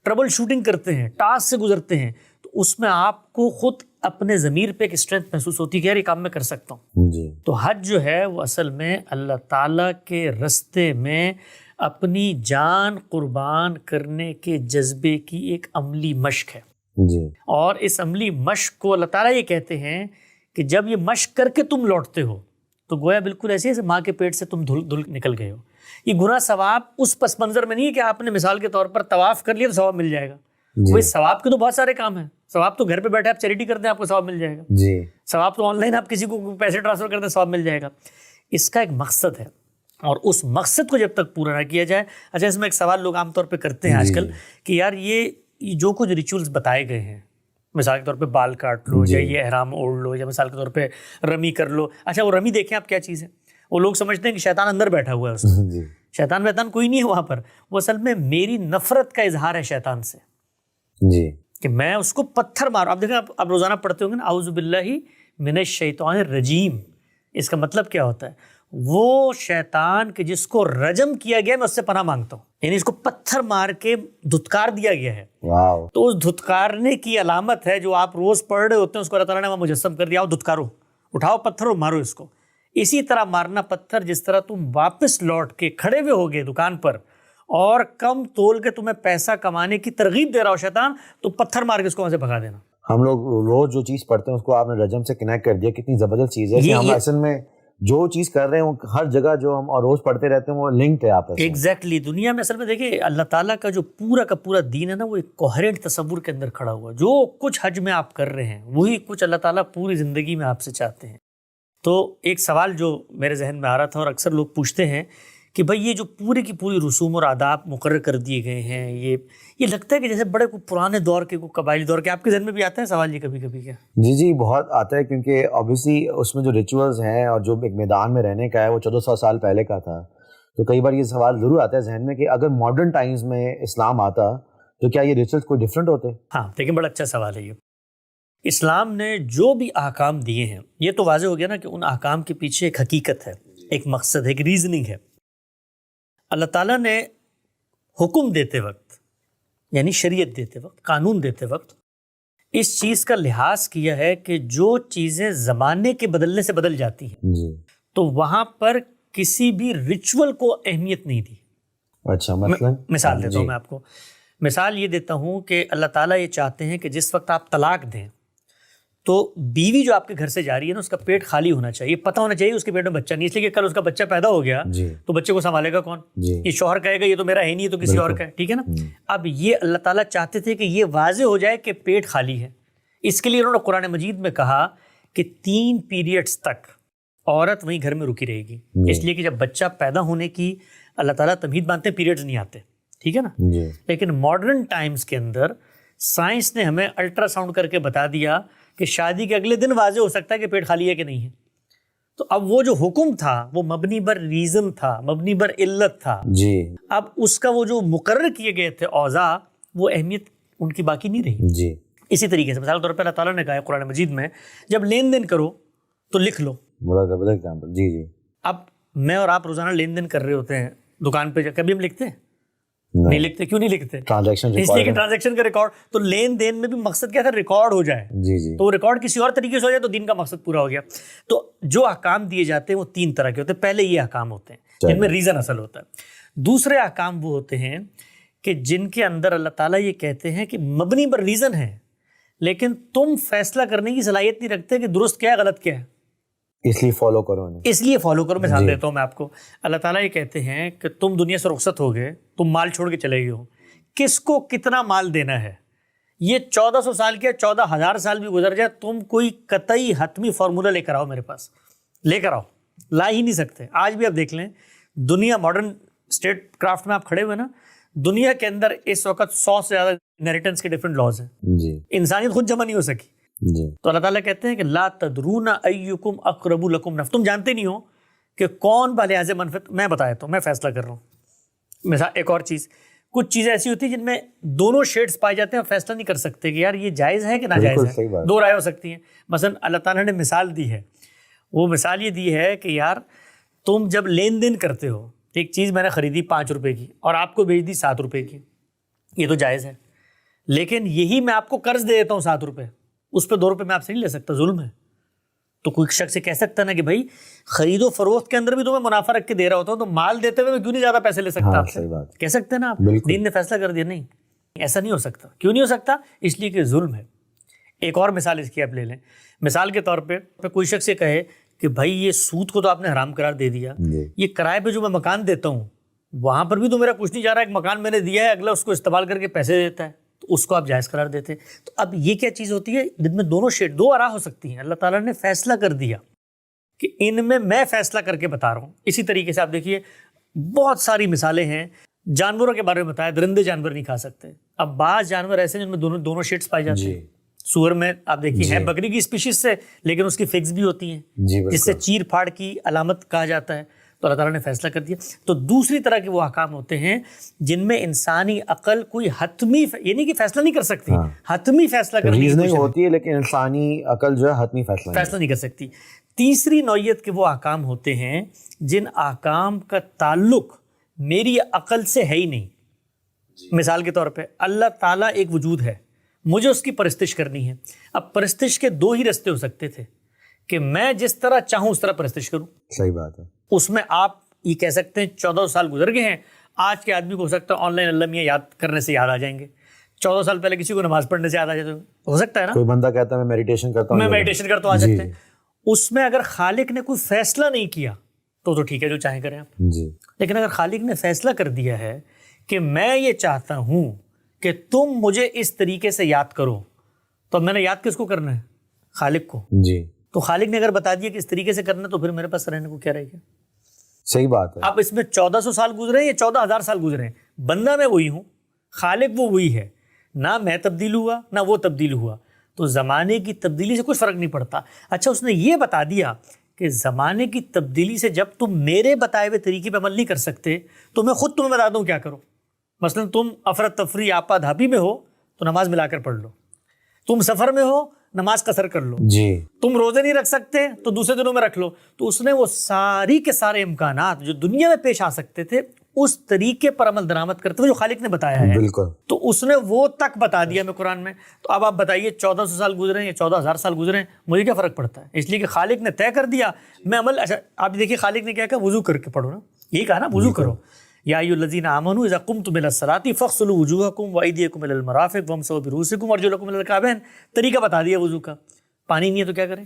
ٹربل شوٹنگ کرتے ہیں، ٹاسک سے گزرتے ہیں. تو اس میں آپ کو خود اپنے ضمیر پہ ایک اسٹرینتھ محسوس ہوتی ہے کہ یار یہ کام میں کر سکتا ہوں. تو حج جو ہے وہ اصل میں اللہ تعالیٰ کے رستے میں اپنی جان قربان کرنے کے جذبے کی ایک عملی مشق ہے. اور اس عملی مشق کو اللہ تعالیٰ یہ کہتے ہیں کہ جب یہ مشق کر کے تم لوٹتے ہو تو گویا بالکل ایسے جیسے ماں کے پیٹ سے تم دھل نکل گئے ہو. یہ گناہ ثواب اس پس منظر میں نہیں ہے کہ آپ نے مثال کے طور پر طواف کر لیا تو ثواب مل جائے گا. وہی ثواب کے تو بہت سارے کام ہیں. ثواب تو گھر پہ بیٹھے آپ چیریٹی کرتے ہیں، آپ کو ثواب مل جائے گا. ثواب تو آن لائن آپ کسی کو پیسے ٹرانسفر کرتے ہیں، ثواب مل جائے گا. اس کا ایک مقصد ہے، اور اس مقصد کو جب تک پورا نہ کیا جائے. اچھا، اس میں ایک سوال لوگ عام طور پہ کرتے ہیں آج کل کہ یار یہ جو کچھ ریچولز بتائے گئے ہیں، مثال کے طور پہ بال کاٹ لو، یا یہ احرام اوڑھ لو، یا مثال کے طور پہ رمی کر لو. اچھا، وہ رمی دیکھیں آپ کیا چیز ہے. وہ لوگ سمجھتے ہیں کہ شیطان اندر بیٹھا ہوا ہے اس میں. شیطان کوئی نہیں ہے وہاں پر. وہ اصل میں میری نفرت کا اظہار ہے شیطان سے، کہ میں اس کو پتھر ماروں. آپ دیکھیں، آپ روزانہ پڑھتے ہوں گے نا اعوذ باللہ من الشیطان الرجیم. اس کا مطلب کیا ہوتا ہے؟ وہ شیطان کہ جس کو رجم کیا گیا میں اس سے پناہ مانگتا ہوں، یعنی اس کو پتھر مار کے دھتکار دیا گیا ہے. تو اس دھتکارنے کی علامت ہے جو آپ روز پڑھ رہے ہوتے ہیں، اس کو اللہ تعالیٰ نے وہاں مجسم کر دیا. دھتکارو، اٹھاؤ پتھر اور مارو اس کو. اسی طرح مارنا پتھر، جس طرح تم واپس لوٹ کے کھڑے ہوئے ہوگے دکان پر اور کم تول کے تمہیں پیسہ کمانے کی ترغیب دے رہا ہو شیطان، تو پتھر مار کے اس کو وہاں سے بھگا دینا. ہم لوگ روز جو چیز پڑھتے ہیں اس کو آپ نے رجم سے کنیکٹ کر دیا. کتنی زبردست چیز ہے کہ ہم اصل میں جو چیز کر رہے ہیں ہر جگہ جو ہم اور روز پڑھتے رہتے ہیں وہ لنکڈ ہے آپس میں. ایگزیکٹلی. دنیا میں اصل میں دیکھیں اللہ تعالیٰ کا جو پورا کا پورا دین ہے نا، وہ ایک کوہرنٹ تصور کے اندر کھڑا ہوا. جو کچھ حج میں آپ کر رہے ہیں وہی کچھ اللہ تعالیٰ پوری زندگی میں آپ سے چاہتے ہیں. تو ایک سوال جو میرے ذہن میں آ رہا تھا، اور اکثر لوگ پوچھتے ہیں کہ بھائی یہ جو پوری کی پوری رسوم اور آداب مقرر کر دیے گئے ہیں، یہ لگتا ہے کہ جیسے بڑے پرانے دور کے قبائلی دور کے. آپ کے ذہن میں بھی آتا ہے سوال یہ کبھی کبھی؟ کیا جی بہت آتا ہے، کیونکہ آبویسلی اس میں جو ریچولز ہیں اور جو ایک میدان میں رہنے کا ہے وہ 1400 سال پہلے کا تھا. تو کئی بار یہ سوال ضرور آتا ہے ذہن میں کہ اگر ماڈرن ٹائمز میں اسلام آتا تو کیا یہ ریچولز کوئی ڈفرینٹ ہوتے؟ ہاں لیکن بڑا اچھا سوال ہے یہ. اسلام نے جو بھی احکام دیے ہیں، یہ تو واضح ہو گیا نا کہ ان احکام کے پیچھے ایک حقیقت ہے، ایک مقصد ہے، ایک ریزننگ ہے. اللہ تعالیٰ نے حکم دیتے وقت، یعنی شریعت دیتے وقت، قانون دیتے وقت، اس چیز کا لحاظ کیا ہے کہ جو چیزیں زمانے کے بدلنے سے بدل جاتی ہیں تو وہاں پر کسی بھی ریچول کو اہمیت نہیں دی. اچھا، مثال دیتا ہوں میں آپ کو. مثال یہ دیتا ہوں کہ اللہ تعالیٰ یہ چاہتے ہیں کہ جس وقت آپ طلاق دیں تو بیوی جو آپ کے گھر سے جا رہی ہے نا، اس کا پیٹ خالی ہونا چاہیے، پتہ ہونا چاہیے اس کے پیٹ میں بچہ نہیں، اس لیے کہ کل اس کا بچہ پیدا ہو گیا تو بچے کو سنبھالے گا کون؟ یہ شوہر کہے گا یہ تو میرا ہے نہیں، تو کسی اور کا ہے. ٹھیک ہے نا. اب یہ اللہ تعالیٰ چاہتے تھے کہ یہ واضح ہو جائے کہ پیٹ خالی ہے. اس کے لیے انہوں نے قرآن مجید میں کہا کہ 3 پیریڈز تک عورت وہیں گھر میں رکی رہے گی. اس لیے کہ جب بچہ پیدا ہونے کی اللہ تعالیٰ تمہید مانتے ہیں، پیریڈز نہیں آتے. ٹھیک ہے نا. لیکن ماڈرن ٹائمز کے اندر سائنس نے ہمیں الٹرا ساؤنڈ کر کے بتا دیا کہ شادی کے اگلے دن واضح ہو سکتا ہے کہ پیٹ خالی ہے کہ نہیں ہے. تو اب وہ جو حکم تھا وہ مبنی بر ریزن تھا، مبنی بر علت تھا. اب اس کا وہ جو مقرر کیے گئے تھے اوضاع، وہ اہمیت ان کی باقی نہیں رہی. اسی طریقے سے مثال کے طور پہ اللہ تعالیٰ نے کہا ہے قرآن مجید میں، جب لین دین کرو تو لکھ لو. اب میں اور آپ روزانہ لین دین کر رہے ہوتے ہیں دکان پہ، کبھی ہم لکھتے ہیں؟ نہیں لکھتے. کیوں نہیں لکھتے؟ اس لیے کہ ٹرانزیکشن کا ریکارڈ. تو لین دین میں بھی مقصد کیا تھا؟ ریکارڈ ہو جائے. تو وہ ریکارڈ کسی اور طریقے سے ہو جائے تو دین کا مقصد پورا ہو گیا. تو جو احکام دیے جاتے ہیں وہ 3 طرح کے ہوتے ہیں. پہلے یہ احکام ہوتے ہیں جن میں ریزن اصل ہوتا ہے. دوسرے احکام وہ ہوتے ہیں کہ جن کے اندر اللہ تعالیٰ یہ کہتے ہیں کہ مبنی پر ریزن ہے، لیکن تم فیصلہ کرنے کی صلاحیت نہیں رکھتے کہ درست کیا ہے غلط کیا ہے. اس لیے فالو کرو انہیں، اس لیے فالو کرو. مثال دیتا ہوں میں آپ کو. اللہ تعالیٰ یہ کہتے ہیں کہ تم دنیا سے رخصت ہو گئے, تم مال چھوڑ کے چلے گئے ہو, کس کو کتنا مال دینا ہے یہ 1400 سال کے 14,000 سال بھی گزر جائے, تم کوئی قطعی حتمی فارمولہ لے کر آؤ میرے پاس, لے کر آؤ, لا ہی نہیں سکتے. آج بھی آپ دیکھ لیں دنیا ماڈرن اسٹیٹ کرافٹ میں آپ کھڑے ہوئے نا, دنیا کے اندر اس وقت 100 سے زیادہ انہیریٹنس کے ڈفرنٹ لاز ہیں. جی انسانیت خود جمع نہیں ہو سکی. جی تو اللہ تعالیٰ کہتے ہیں کہ لا تدرون ایکم اقرب لکم نفع, تم جانتے نہیں ہو کہ کون بلحاظ منفعت. میں بتایا تو میں فیصلہ کر رہا ہوں. مثال ایک اور چیز, کچھ چیزیں ایسی ہوتی ہیں جن میں دونوں شیڈز پائے جاتے ہیں اور فیصلہ نہیں کر سکتے کہ یار یہ جائز ہے کہ ناجائز ہے, دو رائے ہو سکتی ہیں. مثلا اللہ تعالیٰ نے مثال دی ہے, وہ مثال یہ دی ہے کہ یار تم جب لین دین کرتے ہو, ایک چیز میں نے خریدی 5 روپے کی اور آپ کو بھیج دی 7 روپے کی, یہ تو جائز ہے. لیکن یہی میں آپ کو قرض دے دیتا ہوں 7 روپے, اس پہ 2 روپے میں آپ سے نہیں لے سکتا, ظلم ہے. تو کوئی شخص سے کہہ سکتا نا کہ بھائی خرید و فروخت کے اندر بھی تو میں منافع رکھ کے دے رہا ہوتا ہوں, تو مال دیتے ہوئے میں کیوں نہیں زیادہ پیسے لے سکتا آپ سے, کہہ سکتے ہیں نا آپ. دین نے فیصلہ کر دیا نہیں, ایسا نہیں ہو سکتا. کیوں نہیں ہو سکتا؟ اس لیے کہ ظلم ہے. ایک اور مثال اس کی آپ لے لیں. مثال کے طور پہ کوئی شخص یہ کہے کہ بھائی یہ سود کو تو آپ نے حرام قرار دے دیا, یہ کرائے پہ جو میں مکان دیتا ہوں وہاں پر بھی تو میرا کچھ نہیں جا رہا, ایک مکان میں نے دیا ہے, اگلا اس کو استعمال کر کے پیسے دیتا ہے, تو اس کو آپ جائز قرار دیتے. تو اب یہ کیا چیز ہوتی ہے جن میں دونوں شیڈ, دو آراء ہو سکتی ہیں. اللہ تعالیٰ نے فیصلہ کر دیا کہ ان میں فیصلہ کر کے بتا رہا ہوں. اسی طریقے سے آپ دیکھیے بہت ساری مثالیں ہیں. جانوروں کے بارے میں بتایا, درندے جانور نہیں کھا سکتے. اب بعض جانور ایسے ہیں جن میں دونوں شیڈز پائے جاتے ہیں. سور میں آپ دیکھیے ہے بکری کی اسپیشیز سے, لیکن اس کی فکس بھی ہوتی ہیں جس سے چیر پھاڑ کی علامت کہا جاتا ہے. تو اللہ تعالیٰ نے فیصلہ کر دیا. تو دوسری طرح کے وہ احکام ہوتے ہیں جن میں انسانی عقل کوئی حتمی یعنی کہ فیصلہ نہیں کر سکتی, حتمی فیصلہ کرنے کی کوشش ہوتی ہے, لیکن انسانی عقل جو ہے حتمی فیصلہ نہیں کر سکتی. تیسری نوعیت کے وہ احکام ہوتے ہیں جن احکام کا تعلق میری عقل سے ہے ہی نہیں. مثال کے طور پہ اللہ تعالیٰ ایک وجود ہے, مجھے اس کی پرستش کرنی ہے. اب پرستش کے 2 ہی رستے ہو سکتے تھے کہ میں جس طرح چاہوں اس طرح پرستش کروں. صحیح بات ہے. اس میں آپ یہ کہہ سکتے ہیں 14 سال گزر گئے ہیں, آج کے آدمی کو ہو سکتا ہے آن لائن اللہ میاں یاد کرنے سے یاد آ جائیں گے. 14 سال پہلے کسی کو نماز پڑھنے سے یاد آ جائے, ہو سکتا ہے نا. کوئی بندہ کہتا ہے میں میڈیٹیشن کرتا ہوں, آ سکتے ہیں. اس میں اگر خالق نے کوئی فیصلہ نہیں کیا تو ٹھیک ہے, جو چاہیں کریں آپ. لیکن اگر خالق نے فیصلہ کر دیا ہے کہ میں یہ چاہتا ہوں کہ تم مجھے اس طریقے سے یاد کرو, تو میں نے یاد کس کو کرنا ہے؟ خالق کو. تو خالق نے اگر بتا دیا کہ اس طریقے سے کرنا, تو پھر میرے پاس رہنے کو کیا رہے گا؟ صحیح بات ہے. اب اس میں 1400 سال گزرے یا 14,000 سال گزرے, بندہ میں وہی ہوں, خالق وہ وہی ہے. نہ میں تبدیل ہوا نہ وہ تبدیل ہوا, تو زمانے کی تبدیلی سے کچھ فرق نہیں پڑتا. اچھا اس نے یہ بتا دیا کہ زمانے کی تبدیلی سے جب تم میرے بتائے ہوئے طریقے پہ عمل نہیں کر سکتے تو میں خود تمہیں بتا دوں کیا کرو. مثلا تم افراتفری آپا دھاپی میں ہو تو نماز ملا کر پڑھ لو, تم سفر میں ہو نماز قصر کر لو, تم روزے نہیں رکھ سکتے تو دوسرے دنوں میں رکھ لو. تو اس نے وہ ساری کے سارے امکانات جو دنیا میں پیش آ سکتے تھے اس طریقے پر عمل درآمد کرتے ہوئے جو خالق نے بتایا ہے, تو اس نے وہ تک بتا دیا میں قرآن میں. تو اب آپ بتائیے 1400 سال گزرے یا 14,000 سال گزرے, مجھے کیا فرق پڑتا ہے؟ اس لیے کہ خالق نے طے کر دیا میں عمل. اچھا آپ دیکھیے خالق نے کیا کہا, وضو کر کے پڑھو نا, یہی کہا نا وضو کرو. یا ایھا الذین آمنوا اذا قمتم الی الصلاۃ فاغسلوا وجوہکم وایدیکم الی المرافق وامسحوا برؤوسکم وارجلکم الی الکعبین. طریقہ بتا دیا وضو کا. پانی نہیں ہے تو کیا کریں؟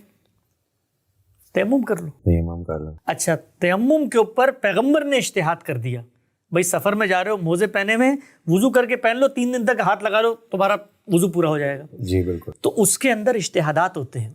تیمم کر لو. اچھا تیمم کے اوپر پیغمبر نے اجتہاد کر دیا, بھائی سفر میں جا رہے ہو موزے پہنے میں, وضو کر کے پہن لو, 3 دن تک ہاتھ لگا لو, تمہارا وضو پورا ہو جائے گا. بالکل. تو اس کے اندر اجتہادات ہوتے ہیں.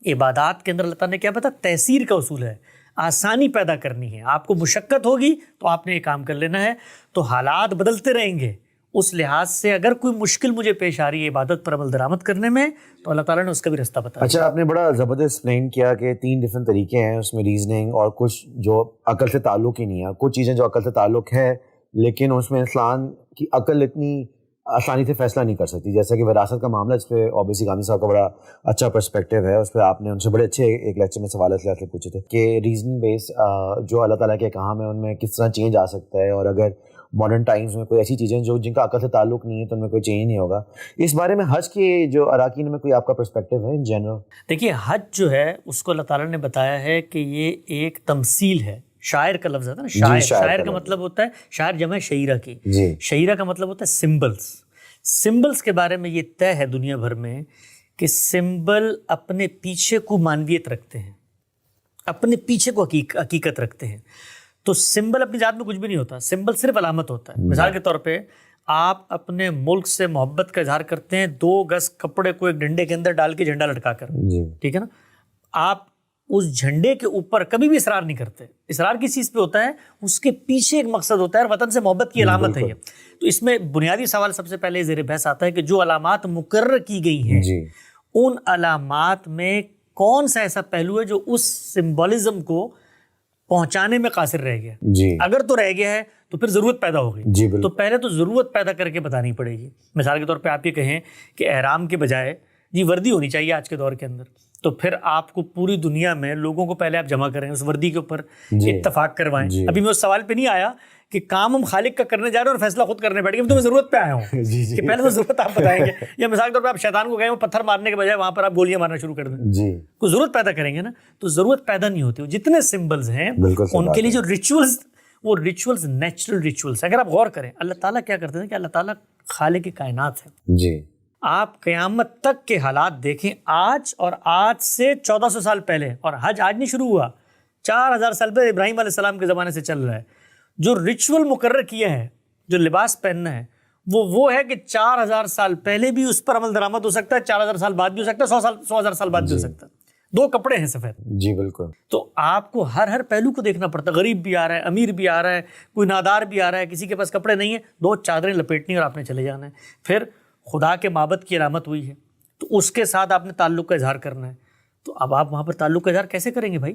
عبادات کے اندر اللہ تعالیٰ نے کیا بتا, تیسیر کا اصول ہے, آسانی پیدا کرنی ہے. آپ کو مشقت ہوگی تو آپ نے یہ کام کر لینا ہے. تو حالات بدلتے رہیں گے, اس لحاظ سے اگر کوئی مشکل مجھے پیش آ رہی ہے عبادت پر عمل درآمد کرنے میں, تو اللہ تعالیٰ نے اس کا بھی رستہ بتایا. اچھا آپ نے بڑا زبردست ایکسپلین کیا کہ 3 ڈفرینٹ طریقے ہیں اس میں, ریزننگ, اور کچھ جو عقل سے تعلق ہی نہیں ہے, کچھ چیزیں جو عقل سے تعلق ہے لیکن اس میں انسان کی عقل اتنی آسانی سے فیصلہ نہیں کر سکتی. جیسا کہ وراثت کا معاملہ, اس پہ اوبیسی گاندھی صاحب کا بڑا اچھا پرسپیکٹیو ہے, اس پہ آپ نے ان سے بڑے اچھے ایک لیکچر میں سوالات سے پوچھے تھے کہ ریزن بیس جو اللہ تعالیٰ کے کام ہے ان میں کس طرح چینج آ سکتا ہے, اور اگر ماڈرن ٹائمز میں کوئی ایسی چیزیں جو جن کا عقل سے تعلق نہیں ہے تو ان میں کوئی چینج نہیں ہوگا. اس بارے میں حج کے جو اراکین میں کوئی آپ کا پرسپیکٹیو ہے ان جنرل؟ دیکھیے حج جو ہے اس کو اللہ تعالیٰ نے بتایا ہے کہ یہ ایک تمثیل ہے. شاعر کا لفظ ہے نا, شاعر کا مطلب ہوتا ہے, شاعر جمع شعیرہ کی, شعیرہ کا مطلب ہوتا ہے سمبلز. سمبلز کے بارے میں یہ طے ہے دنیا بھر میں کہ سمبل اپنے پیچھے کو مانویت رکھتے ہیں. اپنے پیچھے کو حقیقت رکھتے ہیں. تو سمبل اپنی ذات میں کچھ بھی نہیں ہوتا, سمبل صرف علامت ہوتا ہے. مثال کے طور پہ آپ اپنے ملک سے محبت کا اظہار کرتے ہیں 2 گز کپڑے کو ایک ڈنڈے کے اندر ڈال کے جھنڈا لٹکا کر, ٹھیک ہے نا. آپ اس جھنڈے کے اوپر کبھی بھی اصرار نہیں کرتے. اصرار کس چیز پہ ہوتا ہے؟ اس کے پیچھے ایک مقصد ہوتا ہے, اور وطن سے محبت کی علامت ہے یہ. تو اس میں بنیادی سوال سب سے پہلے زیر بحث آتا ہے کہ جو علامات مقرر کی گئی ہیں ان علامات میں کون سا ایسا پہلو ہے جو اس سمبولزم کو پہنچانے میں قاصر رہ گیا. اگر تو رہ گیا ہے تو پھر ضرورت پیدا ہو گئی. تو پہلے تو ضرورت پیدا کر کے بتانی پڑے گی. مثال کے طور پہ آپ یہ کہیں کہ احرام کے بجائے وردی ہونی چاہیے آج کے دور کے اندر, تو پھر آپ کو پوری دنیا میں لوگوں کو پہلے آپ جمع کریں, اس وردی کے اوپر اتفاق کروائیں. ابھی میں اس سوال پہ نہیں آیا کہ کام ہم خالق کا کرنے جا رہے ہیں اور فیصلہ خود کرنے بیٹھ گئے, میں تمہیں ضرورت پہ آیا ہوں کہ پہلے تو ضرورت آپ بتائیں گے. یا مثال کے طور پہ آپ شیطان کو گئے, وہ پتھر مارنے کے بجائے وہاں پر آپ گولیاں مارنا شروع کر دیں. کوئی ضرورت پیدا کریں گے نا, تو ضرورت پیدا نہیں ہوتی. جتنے سمبلز ہیں ان کے لیے جو ریچولز, وہ ریچولز نیچرل ریچولز. اگر آپ غور کریں اللہ تعالیٰ کیا کرتے ہیں کہ اللہ تعالیٰ خالق کائنات ہے. آپ قیامت تک کے حالات دیکھیں, آج سے 1400 سال پہلے, اور حج آج نہیں شروع ہوا, 4000 سال پہلے ابراہیم علیہ السلام کے زمانے سے چل رہا ہے. جو ریچول مقرر کیا ہے, جو لباس پہننا ہے, وہ ہے کہ 4000 سال پہلے بھی اس پر عمل درآمد ہو سکتا ہے, 4000 سال بعد بھی ہو سکتا ہے, 100,000 سال بعد بھی ہو سکتا ہے. 2 کپڑے ہیں سفید. بالکل. تو آپ کو ہر پہلو کو دیکھنا پڑتا ہے. غریب بھی آ رہا ہے, امیر بھی آ رہا ہے, کوئی نادار بھی آ رہا ہے, کسی کے پاس کپڑے نہیں ہیں, 2 چادریں لپیٹنی اور آپ نے چلے جانا ہے. پھر خدا کے معبد کی علامت ہوئی ہے تو اس کے ساتھ آپ نے تعلق کا اظہار کرنا ہے. تو اب آپ وہاں پر تعلق کا اظہار کیسے کریں گے بھائی؟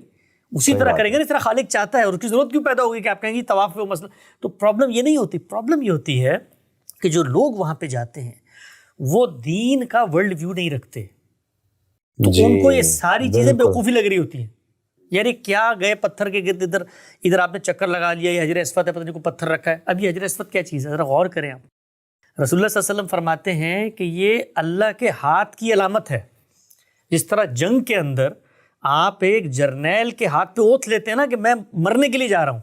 اسی طرح کریں گے جس طرح خالق چاہتا ہے. اور اس کی ضرورت کیوں پیدا ہوگی کہ آپ کہیں گے طواف وہ مسئلہ. تو پرابلم یہ نہیں ہوتی. پرابلم یہ ہوتی ہے کہ جو لوگ وہاں پہ جاتے ہیں وہ دین کا ورلڈ ویو نہیں رکھتے, تو ان کو یہ ساری چیزیں بیوقوفی لگ رہی ہوتی ہیں. یار کیا گئے پتھر کے گرد, ادھر آپ نے چکر لگا لیا, یہ حجر اسود ہے, پتہ نہیں کو پتھر رکھا ہے. اب یہ حجر اسود کیا چیز ہے, ذرا غور کریں آپ. رسول اللہ صلی اللہ علیہ وسلم فرماتے ہیں کہ یہ اللہ کے ہاتھ کی علامت ہے. جس طرح جنگ کے اندر آپ ایک جرنیل کے ہاتھ پہ اوتھ لیتے ہیں نا کہ میں مرنے کے لیے جا رہا ہوں,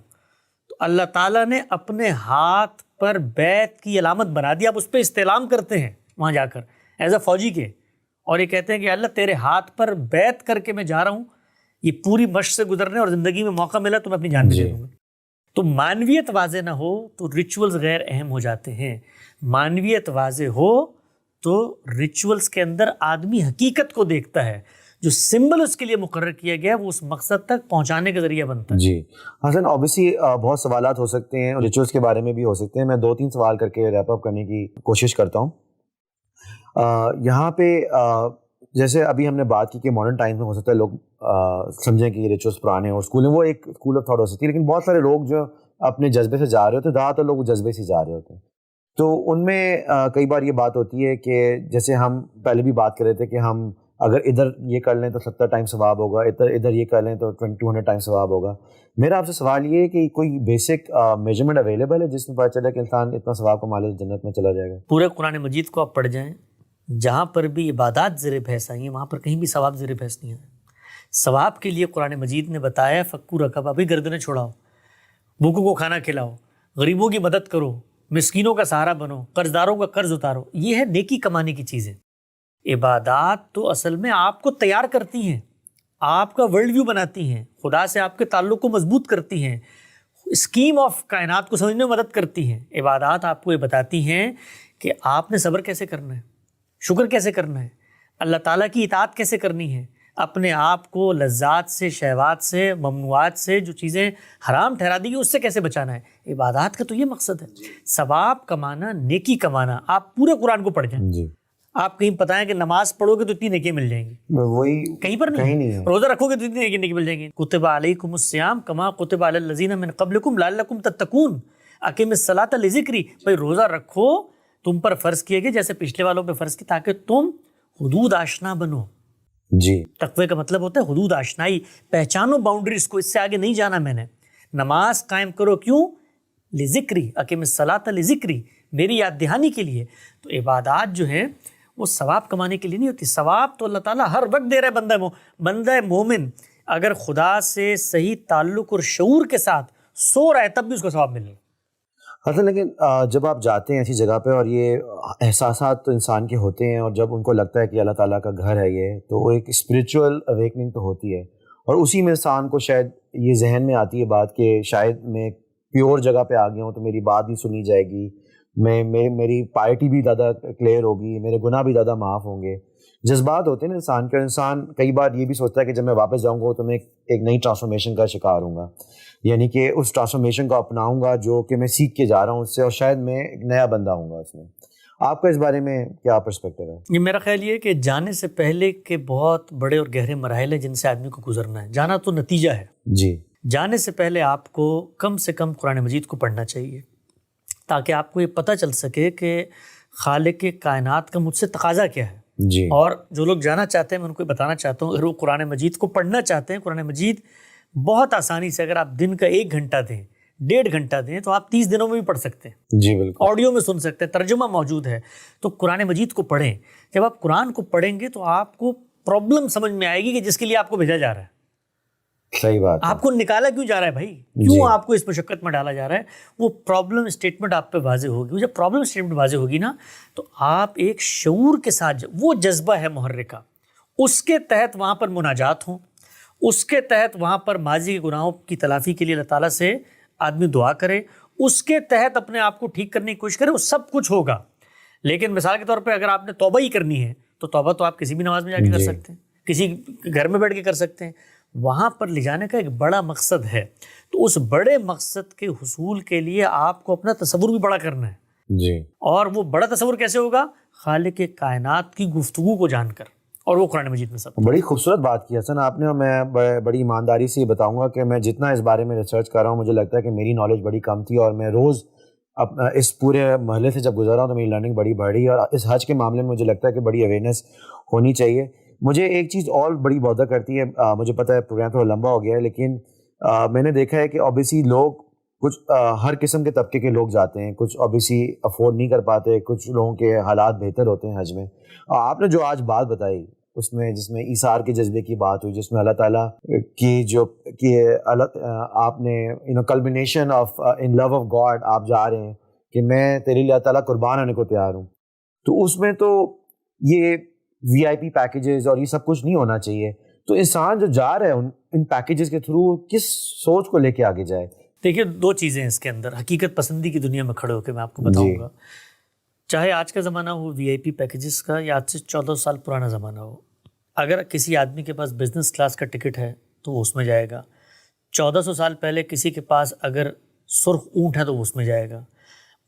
تو اللہ تعالیٰ نے اپنے ہاتھ پر بیعت کی علامت بنا دی. آپ اس پہ استعلام کرتے ہیں وہاں جا کر ایز اے فوجی کے, اور یہ کہتے ہیں کہ اللہ تیرے ہاتھ پر بیعت کر کے میں جا رہا ہوں, یہ پوری مشق سے گزرنے اور زندگی میں موقع ملا تو میں اپنی جان بھی دے دوں گا. تو معنویت واضح نہ ہو تو ریچولز غیر اہم ہو جاتے ہیں. معنویت واضح ہو تو ریچولز کے اندر آدمی حقیقت کو دیکھتا ہے. جو سمبل اس کے لیے مقرر کیا گیا ہے وہ اس مقصد تک پہنچانے کا ذریعہ بنتا ہے. حسن اوبیسلی بہت سوالات ہو سکتے ہیں, ریچولز کے بارے میں بھی ہو سکتے ہیں. میں 2-3 سوال کر کے ریپ اپ کرنے کی کوشش کرتا ہوں. یہاں پہ جیسے ابھی ہم نے بات کی کہ ماڈرن ٹائم میں ہو سکتا ہے لوگ سمجھیں کہ یہ ریچولز پرانے ہیں اور اسکول میں وہ ایک اسکول آف تھاٹ ہو سکتی ہے, لیکن بہت سارے لوگ جو اپنے جذبے سے جا رہے ہوتے ہیں, زیادہ تر لوگ جذبے سے جا رہے ہوتے ہیں. تو ان میں کئی بار یہ بات ہوتی ہے کہ جیسے ہم پہلے بھی بات کر رہے تھے کہ ہم اگر ادھر یہ کر لیں تو 70 ٹائم ثواب ہوگا, ادھر یہ کر لیں تو 200 ٹائم ثواب ہوگا. میرا آپ سے سوال یہ ہے کہ کوئی بیسک میجرمنٹ اویلیبل ہے جس میں پتہ چلے کہ انسان اتنا ثواب کما لے جنت میں چلا جائے گا؟ پورے قرآن مجید کو آپ پڑھ جائیں, جہاں پر بھی عبادات زیر بحث آئی ہیں وہاں پر کہیں بھی ثواب زیر بحث نہیں آیا. ثواب کے لیے قرآن مجید نے بتایا فکو رقبہ, ابھی گردنیں چھوڑاؤ, بھوکوں کو کھانا کھلاؤ, غریبوں کی مدد کرو, مسکینوں کا سہارا بنو, قرض داروں کا قرض اتارو. یہ ہے نیکی کمانے کی چیزیں. عبادات تو اصل میں آپ کو تیار کرتی ہیں, آپ کا ورلڈ ویو بناتی ہیں, خدا سے آپ کے تعلق کو مضبوط کرتی ہیں, اسکیم آف کائنات کو سمجھنے میں مدد کرتی ہیں. عبادات آپ کو یہ بتاتی ہیں کہ آپ نے صبر کیسے کرنا ہے, شکر کیسے کرنا ہے, اللہ تعالیٰ کی اطاعت کیسے کرنی ہے, اپنے آپ کو لذات سے, شہوات سے, ممنوعات سے, جو چیزیں حرام ٹھہرا دی گئی اس سے کیسے بچانا ہے. عبادات کا تو یہ مقصد ہے, ثواب کمانا, نیکی کمانا. آپ پورے قرآن کو پڑھ جائیں, آپ کہیں بتائیں کہ نماز پڑھو گے تو اتنی نیکی مل جائیں گی, وہی کہیں پر نہیں ہے. روزہ رکھو گے تو اتنی نیکی مل جائیں گی. کتب علیکم الصیام کما کتب علی الذین من قبلکم لعلکم تتقون اقیموا الصلاۃ لذکری. بھائی روزہ رکھو, تم پر فرض کیے گئے جیسے پچھلے والوں پہ فرض کی, تاکہ تم حدود آشنا بنو. تقوی کا مطلب ہوتا ہے حدود آشنائی, پہچانو باؤنڈریز کو, اس سے آگے نہیں جانا میں نے. نماز قائم کرو, کیوں؟ لذکری, اقیموا الصلاۃ لذکری, میری یاد دہانی کے لیے. تو عبادات جو ہے وہ ثواب کمانے کے لیے نہیں ہوتی. ثواب تو اللہ تعالیٰ ہر وقت دے رہا ہے. بندہ مومن اگر خدا سے صحیح تعلق اور شعور کے ساتھ سو رہا ہے تب بھی اس کو ثواب ملے گا. حسن لیکن جب آپ جاتے ہیں ایسی جگہ پہ اور یہ احساسات تو انسان کے ہوتے ہیں, اور جب ان کو لگتا ہے کہ اللہ تعالیٰ کا گھر ہے یہ, تو وہ ایک اسپریچول اویکننگ تو ہوتی ہے. اور اسی میں انسان کو شاید یہ ذہن میں آتی ہے بات کہ شاید میں پیور جگہ پہ آ گیا ہوں تو میری بات بھی سنی جائے گی, میری پائٹی بھی زیادہ کلیئر ہوگی, میرے گناہ بھی زیادہ معاف ہوں گے. جذبات ہوتے ہیں نا انسان کے, انسان کئی بار یہ بھی سوچتا ہے کہ جب میں واپس جاؤں گا تو میں ایک نئی ٹرانسفارمیشن کا شکار ہوں گا, یعنی کہ اس ٹرانسفارمیشن کو اپناؤں گا جو کہ میں سیکھ کے جا رہا ہوں اس سے, اور شاید میں ایک نیا بندہ ہوں گا اس میں. آپ کا اس بارے میں کیا پرسپیکٹو ہے؟ یہ میرا خیال یہ ہے کہ جانے سے پہلے کے بہت بڑے اور گہرے مراحل ہیں جن سے آدمی کو گزرنا ہے. جانا تو نتیجہ ہے. جی. جانے سے پہلے آپ کو کم سے کم قرآن مجید کو پڑھنا چاہیے تاکہ آپ کو یہ پتہ چل سکے کہ خالق کائنات کا مجھ سے تقاضا کیا ہے. جی. اور جو لوگ جانا چاہتے ہیں میں ان کو بتانا چاہتا ہوں, اگر وہ قرآن مجید کو پڑھنا چاہتے ہیں, قرآن مجید بہت آسانی سے اگر آپ دن کا 1 گھنٹہ دیں, 1.5 گھنٹہ دیں, تو آپ 30 دنوں میں بھی پڑھ سکتے ہیں. جی بالکل. آڈیو میں سن سکتے ہیں, ترجمہ موجود ہے. تو قرآن مجید کو پڑھیں. جب آپ قرآن کو پڑھیں گے تو آپ کو پرابلم سمجھ میں آئے گی کہ جس کے لیے آپ کو بھیجا جا رہا ہے. صحیح بات. آپ کو نکالا کیوں جا رہا ہے بھائی, کیوں آپ کو اس مشقت میں ڈالا جا رہا ہے, وہ پرابلم اسٹیٹمنٹ آپ پہ واضح ہوگی. جب پرابلم اسٹیٹمنٹ واضح ہوگی نا تو آپ ایک شعور کے ساتھ, وہ جذبہ ہے محرکہ, اس کے تحت وہاں پر مناجات ہوں, اس کے تحت وہاں پر ماضی کے گناہوں کی تلافی کے لیے اللہ تعالیٰ سے آدمی دعا کرے, اس کے تحت اپنے آپ کو ٹھیک کرنے کی کوشش کرے, وہ سب کچھ ہوگا. لیکن مثال کے طور پہ اگر آپ نے توبہ ہی کرنی ہے تو توبہ تو آپ کسی بھی نماز میں جا کے کر سکتے ہیں, کسی گھر میں بیٹھ کے کر سکتے ہیں. وہاں پر لے جانے کا ایک بڑا مقصد ہے. تو اس بڑے مقصد کے حصول کے لیے آپ کو اپنا تصور بھی بڑا کرنا ہے. جی. اور وہ بڑا تصور کیسے ہوگا؟ خالق کائنات کی گفتگو کو جان کر, اور وہ قرآن مجید میں سب. بڑی خوبصورت بات کی حسن آپ نے, اور میں بڑی ایمانداری سے یہ بتاؤں گا کہ میں جتنا اس بارے میں ریسرچ کر رہا ہوں مجھے لگتا ہے کہ میری نالج بڑی کم تھی, اور میں روز اس پورے مرحلے سے جب گزر رہا ہوں تو میری لرننگ بڑی بڑھ رہی ہے. اور اس حج کے معاملے میں مجھے لگتا ہے کہ بڑی اویئرنیس ہونی چاہیے. مجھے ایک چیز اور بڑی بودر کرتی ہے, مجھے پتہ ہے پروگرام تھوڑا لمبا ہو گیا ہے, لیکن میں نے دیکھا ہے کہ اوبیسلی لوگ کچھ ہر قسم کے طبقے کے لوگ جاتے ہیں, کچھ اوبیسلی افورڈ نہیں کر پاتے, کچھ لوگوں کے حالات بہتر ہوتے ہیں حج میں. آپ نے جو آج بات بتائی اس میں, جس میں ایثار کے جذبے کی بات ہوئی, جس میں اللہ تعالیٰ کی جو کہ آپ نے culmination of in love of God آپ جا رہے ہیں کہ میں تیرے لیے اللہ تعالیٰ قربان ہونے کو تیار ہوں, تو اس میں تو یہ وی آئی پی پیکیجز اور یہ سب کچھ نہیں ہونا چاہیے. تو انسان جو جا رہا ہے ان پیکیجز کے تھرو کس سوچ کو لے کے آگے جائے؟ دیکھیے 2 چیزیں ہیں اس کے اندر. حقیقت پسندی کی دنیا میں کھڑے ہو کے میں آپ کو بتاؤں گا, چاہے آج کا زمانہ ہو وی آئی پی پیکیجز کا یا آج سے 14 سال پرانا زمانہ ہو, اگر کسی آدمی کے پاس بزنس کلاس کا ٹکٹ ہے تو وہ اس میں جائے گا. 1400 سال پہلے کسی کے پاس اگر سرخ اونٹ ہے تو وہ اس میں جائے گا.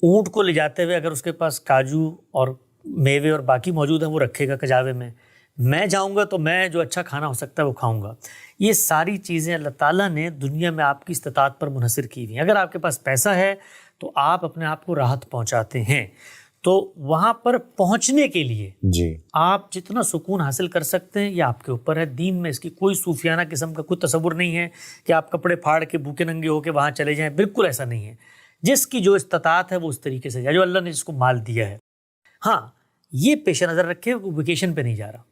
اونٹ کو لے جاتے ہوئے اگر اس کے پاس کاجو اور میوے اور باقی موجود ہیں وہ رکھے گا کجاوے میں. میں جاؤں گا تو میں جو اچھا کھانا ہو سکتا ہے وہ کھاؤں گا. یہ ساری چیزیں اللہ تعالیٰ نے دنیا میں آپ کی استطاعت پر منحصر کی ہوئی ہیں. اگر آپ کے پاس پیسہ ہے تو آپ اپنے آپ کو راحت پہنچاتے ہیں. تو وہاں پر پہنچنے کے لیے جی آپ جتنا سکون حاصل کر سکتے ہیں یہ آپ کے اوپر ہے. دین میں اس کی کوئی صوفیانہ قسم کا کوئی تصور نہیں ہے کہ آپ کپڑے پھاڑ کے بھوکے ننگے ہو کے وہاں چلے جائیں. بالکل ایسا نہیں ہے. جس کی جو استطاعت ہے وہ اس طریقے سے جائے, جو اللہ نے جس کو مال دیا ہے. ہاں یہ پیش نظر رکھے وہ ویکیشن پہ نہیں جا رہا,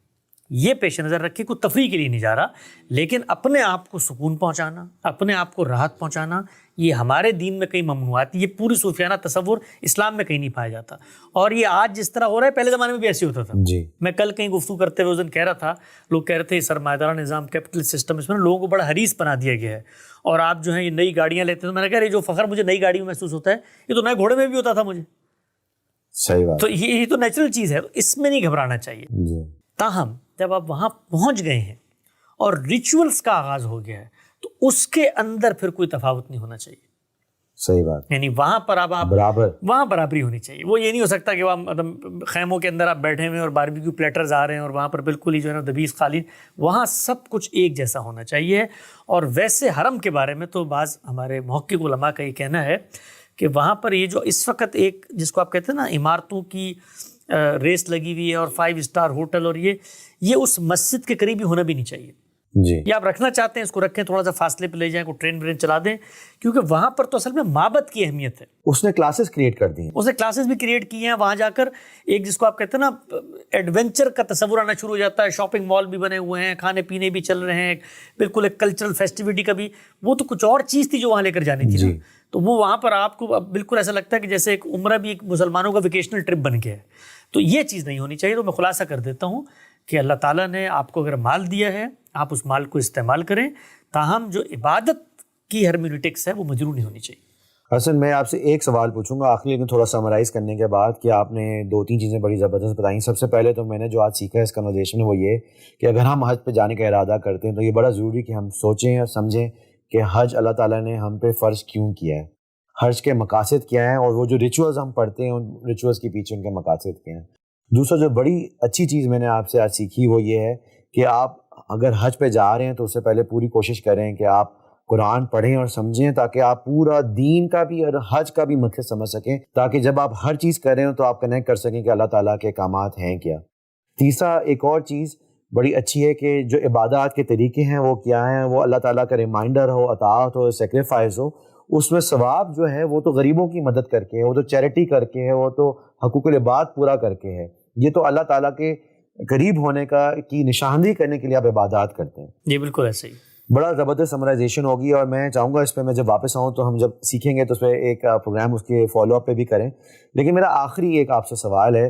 یہ پیش نظر رکھے کوئی تفریح کے لیے نہیں جا رہا, لیکن اپنے آپ کو سکون پہنچانا, اپنے آپ کو راحت پہنچانا یہ ہمارے دین میں کئی ممنوعات. یہ پوری صوفیانہ تصور اسلام میں کہیں نہیں پایا جاتا. اور یہ آج جس طرح ہو رہا ہے پہلے زمانے میں بھی ایسے ہوتا تھا. جی میں کل کہیں گفتگو کرتے ہوئے اس دن کہہ رہا تھا, لوگ کہہ رہے تھے سرمایہ دارانہ نظام کیپٹل سسٹم اس میں لوگوں کو بڑا حریص بنا دیا گیا ہے, اور آپ جو ہیں یہ نئی گاڑیاں لیتے ہیں. تو میں نے کہا جو فخر مجھے نئی گاڑی میں محسوس ہوتا ہے یہ تو نئے گھوڑے میں بھی ہوتا تھا مجھے. صحیح بات. تو یہ تو نیچرل چیز ہے, اس میں نہیں گھبرانا چاہیے. جی تاہم جب آپ وہاں پہنچ گئے ہیں اور ریچولز کا آغاز ہو گیا ہے تو اس کے اندر پھر کوئی تفاوت نہیں ہونا چاہیے. صحیح بات. یعنی وہاں پر اب آپ برابر, وہاں برابری ہونی چاہیے. وہ یہ نہیں ہو سکتا کہ وہاں مطلب خیموں کے اندر آپ بیٹھے ہوئے اور باربیکیو پلیٹرز آ رہے ہیں اور وہاں پر بالکل ہی جو ہے نا دبیز قالین. وہاں سب کچھ ایک جیسا ہونا چاہیے. اور ویسے حرم کے بارے میں تو بعض ہمارے محقق علماء کا یہ کہنا ہے کہ وہاں پر یہ جو اس وقت ایک جس کو آپ کہتے ہیں نا عمارتوں کی ریس لگی ہوئی ہے اور 5 اسٹار ہوٹل, اور یہ اس مسجد کے قریب ہی ہونا بھی نہیں چاہیے. جی یا آپ رکھنا چاہتے ہیں اس کو رکھیں, تھوڑا سا فاصلے پہ لے جائیں, کوئی ٹرین برین چلا دیں, کیونکہ وہاں پر تو اصل میں معبد کی اہمیت ہے. اس نے کلاسز کریٹ کر دی ہیں, اس نے کلاسز بھی کریٹ کی ہیں. وہاں جا کر ایک جس کو آپ کہتے ہیں نا ایڈونچر کا تصور آنا شروع ہو جاتا ہے. شاپنگ مال بھی بنے ہوئے ہیں, کھانے پینے بھی چل رہے ہیں, بالکل ایک کلچرل فیسٹیوٹی کا بھی. وہ تو کچھ اور چیز تھی جو وہاں لے کر جانی تھی نا. تو وہ وہاں پر آپ کو بالکل ایسا لگتا ہے کہ جیسے ایک عمرہ بھی ایک مسلمانوں کا ویکیشنل ٹرپ بن گیا ہے. تو یہ چیز نہیں ہونی چاہیے. تو میں خلاصہ کر دیتا ہوں کہ اللہ تعالیٰ نے آپ کو اگر مال دیا ہے آپ اس مال کو استعمال کریں، تاہم جو عبادت کی ہرمیونیٹکس ہے وہ مجروح نہیں ہونی چاہیے۔ حسن میں آپ سے ایک سوال پوچھوں گا آخری، لیکن تھوڑا سمرائز کرنے کے بعد، کہ آپ نے 2-3 چیزیں بڑی زبردست بتائیں۔ سب سے پہلے تو میں نے جو آج سیکھا ہے اس کنورسیشن میں وہ یہ کہ اگر ہم حج پہ جانے کا ارادہ کرتے ہیں تو یہ بڑا ضروری کہ ہم سوچیں اور سمجھیں کہ حج اللہ تعالیٰ نے ہم پہ فرض کیوں کیا ہے، حج کے مقاصد کیا ہیں، اور وہ جو ریچولز ہم پڑھتے ہیں ان ریچولز کے پیچھے ان کے مقاصد کیا ہیں۔ دوسرا جو بڑی اچھی چیز میں نے آپ سے آج سیکھی وہ یہ ہے کہ آپ اگر حج پہ جا رہے ہیں تو اس سے پہلے پوری کوشش کریں کہ آپ قرآن پڑھیں اور سمجھیں، تاکہ آپ پورا دین کا بھی اور حج کا بھی مقصد سمجھ سکیں، تاکہ جب آپ ہر چیز کر رہے ہوں تو آپ کنیکٹ کر سکیں کہ اللہ تعالیٰ کے احکامات ہیں کیا۔ تیسرا ایک اور چیز بڑی اچھی ہے کہ جو عبادات کے طریقے ہیں وہ کیا ہیں، وہ اللہ تعالیٰ کا ریمائنڈر ہو، اطاعت ہو، سیکریفائز ہو، اس میں ثواب جو ہے وہ تو غریبوں کی مدد کر کے ہے، وہ تو چیریٹی کر کے ہے، وہ تو حقوق العباد پورا کر کے ہے، یہ تو اللہ تعالیٰ کے قریب ہونے کی نشاندہی کرنے کے لیے آپ عبادات کرتے ہیں۔ جی بالکل ایسے ہی، بڑا زبردست سمرائزیشن ہوگی، اور میں چاہوں گا اس پہ میں جب واپس آؤں تو ہم جب سیکھیں گے تو اس پہ ایک پروگرام اس کے فالو اپ پہ بھی کریں۔ لیکن میرا آخری ایک آپ سے سوال ہے،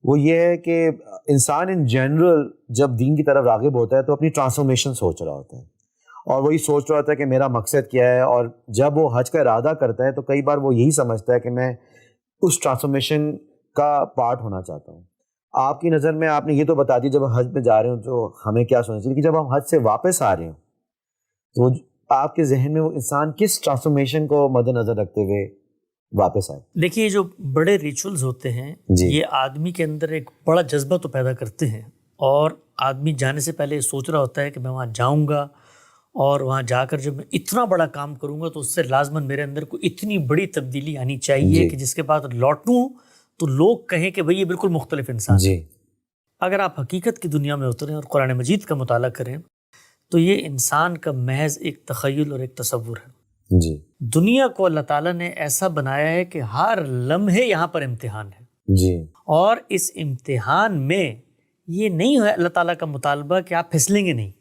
وہ یہ ہے کہ انسان ان جنرل جب دین کی طرف راغب ہوتا ہے تو اپنی ٹرانسفارمیشن سوچ رہا ہوتا ہے، اور وہی سوچ رہا ہوتا ہے کہ میرا مقصد کیا ہے، اور جب وہ حج کا ارادہ کرتا ہے تو کئی بار وہ یہی سمجھتا ہے کہ میں اس ٹرانسفارمیشن کا پارٹ ہونا چاہتا ہوں۔ آپ کی نظر میں آپ نے یہ تو بتا دی جب ہم حج میں جا رہے ہوں تو ہمیں کیا سوچنا چاہیے، کہ جب ہم حج سے واپس آ رہے ہوں تو آپ کے ذہن میں وہ انسان کس ٹرانسفارمیشن کو مد نظر رکھتے ہوئے واپس آئے؟ دیکھیے جو بڑے ریچولز ہوتے ہیں یہ آدمی کے اندر ایک بڑا جذبہ تو پیدا کرتے ہیں، اور آدمی جانے سے پہلے سوچ رہا ہوتا ہے کہ میں وہاں جاؤں گا، اور وہاں جا کر جب میں اتنا بڑا کام کروں گا تو اس سے لازماً میرے اندر کوئی اتنی بڑی تبدیلی آنی چاہیے کہ جس کے بعد لوٹوں تو لوگ کہیں کہ بھئی یہ بالکل مختلف انسان ہے۔ اگر آپ حقیقت کی دنیا میں اتریں اور قرآن مجید کا مطالعہ کریں تو یہ انسان کا محض ایک تخیل اور ایک تصور ہے۔ دنیا کو اللہ تعالیٰ نے ایسا بنایا ہے کہ ہر لمحے یہاں پر امتحان ہے، اور اس امتحان میں یہ نہیں ہے اللہ تعالیٰ کا مطالبہ کہ آپ پھسلیں گے، نہیں،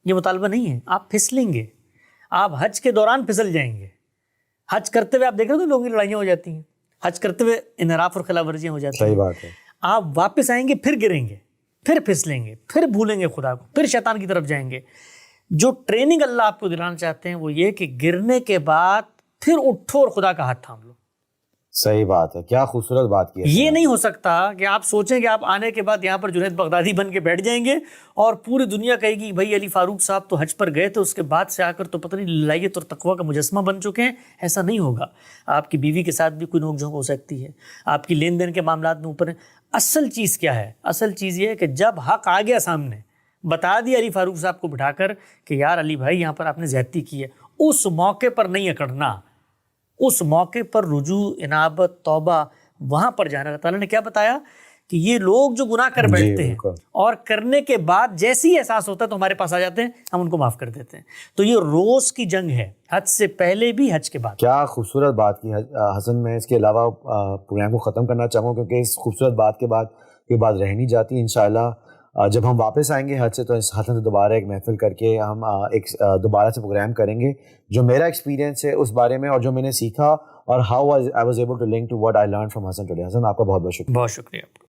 یہ مطالبہ نہیں ہے، آپ پھسلیں گے، آپ حج کے دوران پھسل جائیں گے۔ حج کرتے ہوئے آپ دیکھ رہے ہو لوگوں کی لڑائیاں ہو جاتی ہیں، حج کرتے ہوئے انحراف اور خلاف ورزیاں ہو جاتی ہیں، صحیح بات ہے۔ آپ واپس آئیں گے، پھر گریں گے، پھر پھسلیں گے، پھر بھولیں گے خدا کو، پھر شیطان کی طرف جائیں گے۔ جو ٹریننگ اللہ آپ کو دلانا چاہتے ہیں وہ یہ کہ گرنے کے بعد پھر اٹھو اور خدا کا ہاتھ تھام لو۔ صحیح بات ہے، کیا خوبصورت بات کی ہے۔ یہ نہیں ہو سکتا کہ آپ سوچیں کہ آپ آنے کے بعد یہاں پر جنید بغدادی بن کے بیٹھ جائیں گے اور پوری دنیا کہے گی بھائی علی فاروق صاحب تو حج پر گئے تھے، اس کے بعد سے آ کر تو پتہ نہیں للہیت اور تقویٰ کا مجسمہ بن چکے ہیں۔ ایسا نہیں ہوگا۔ آپ کی بیوی کے ساتھ بھی کوئی نوک جھونک ہو سکتی ہے، آپ کی لین دین کے معاملات میں اوپر ہیں۔ اصل چیز کیا ہے؟ اصل چیز یہ ہے کہ جب حق آ گیا سامنے، بتا دیا علی فاروق صاحب کو بٹھا کر کہ یار علی بھائی یہاں پر آپ نے زیادتی کی ہے، اس موقع پر نہیں اکڑنا، اس موقع پر رجوع، انابت، توبہ، وہاں پر جانا۔ اللہ تعالیٰ نے کیا بتایا کہ یہ لوگ جو گناہ کر بیٹھتے ہیں اور کرنے کے بعد جیسے ہی احساس ہوتا ہے تو ہمارے پاس آ جاتے ہیں، ہم ان کو معاف کر دیتے ہیں۔ تو یہ روز کی جنگ ہے، حج سے پہلے بھی، حج کے بعد۔ کیا خوبصورت بات کی حسن۔ میں اس کے علاوہ پروگرام کو ختم کرنا چاہوں گا کیونکہ اس خوبصورت بات کے بعد یہ بات رہ نہیں جاتی۔ انشاءاللہ جب ہم واپس آئیں گے حج سے تو اس حسن سے دوبارہ ایک محفل کر کے ہم ایک دوبارہ سے پروگرام کریں گے، جو میرا ایکسپیرینس ہے اس بارے میں اور جو میں نے سیکھا، اور how I was able to link to what I learned from Hasan today۔ حسن آپ کا بہت بہت شکریہ۔ بہت شکریہ آپ کا۔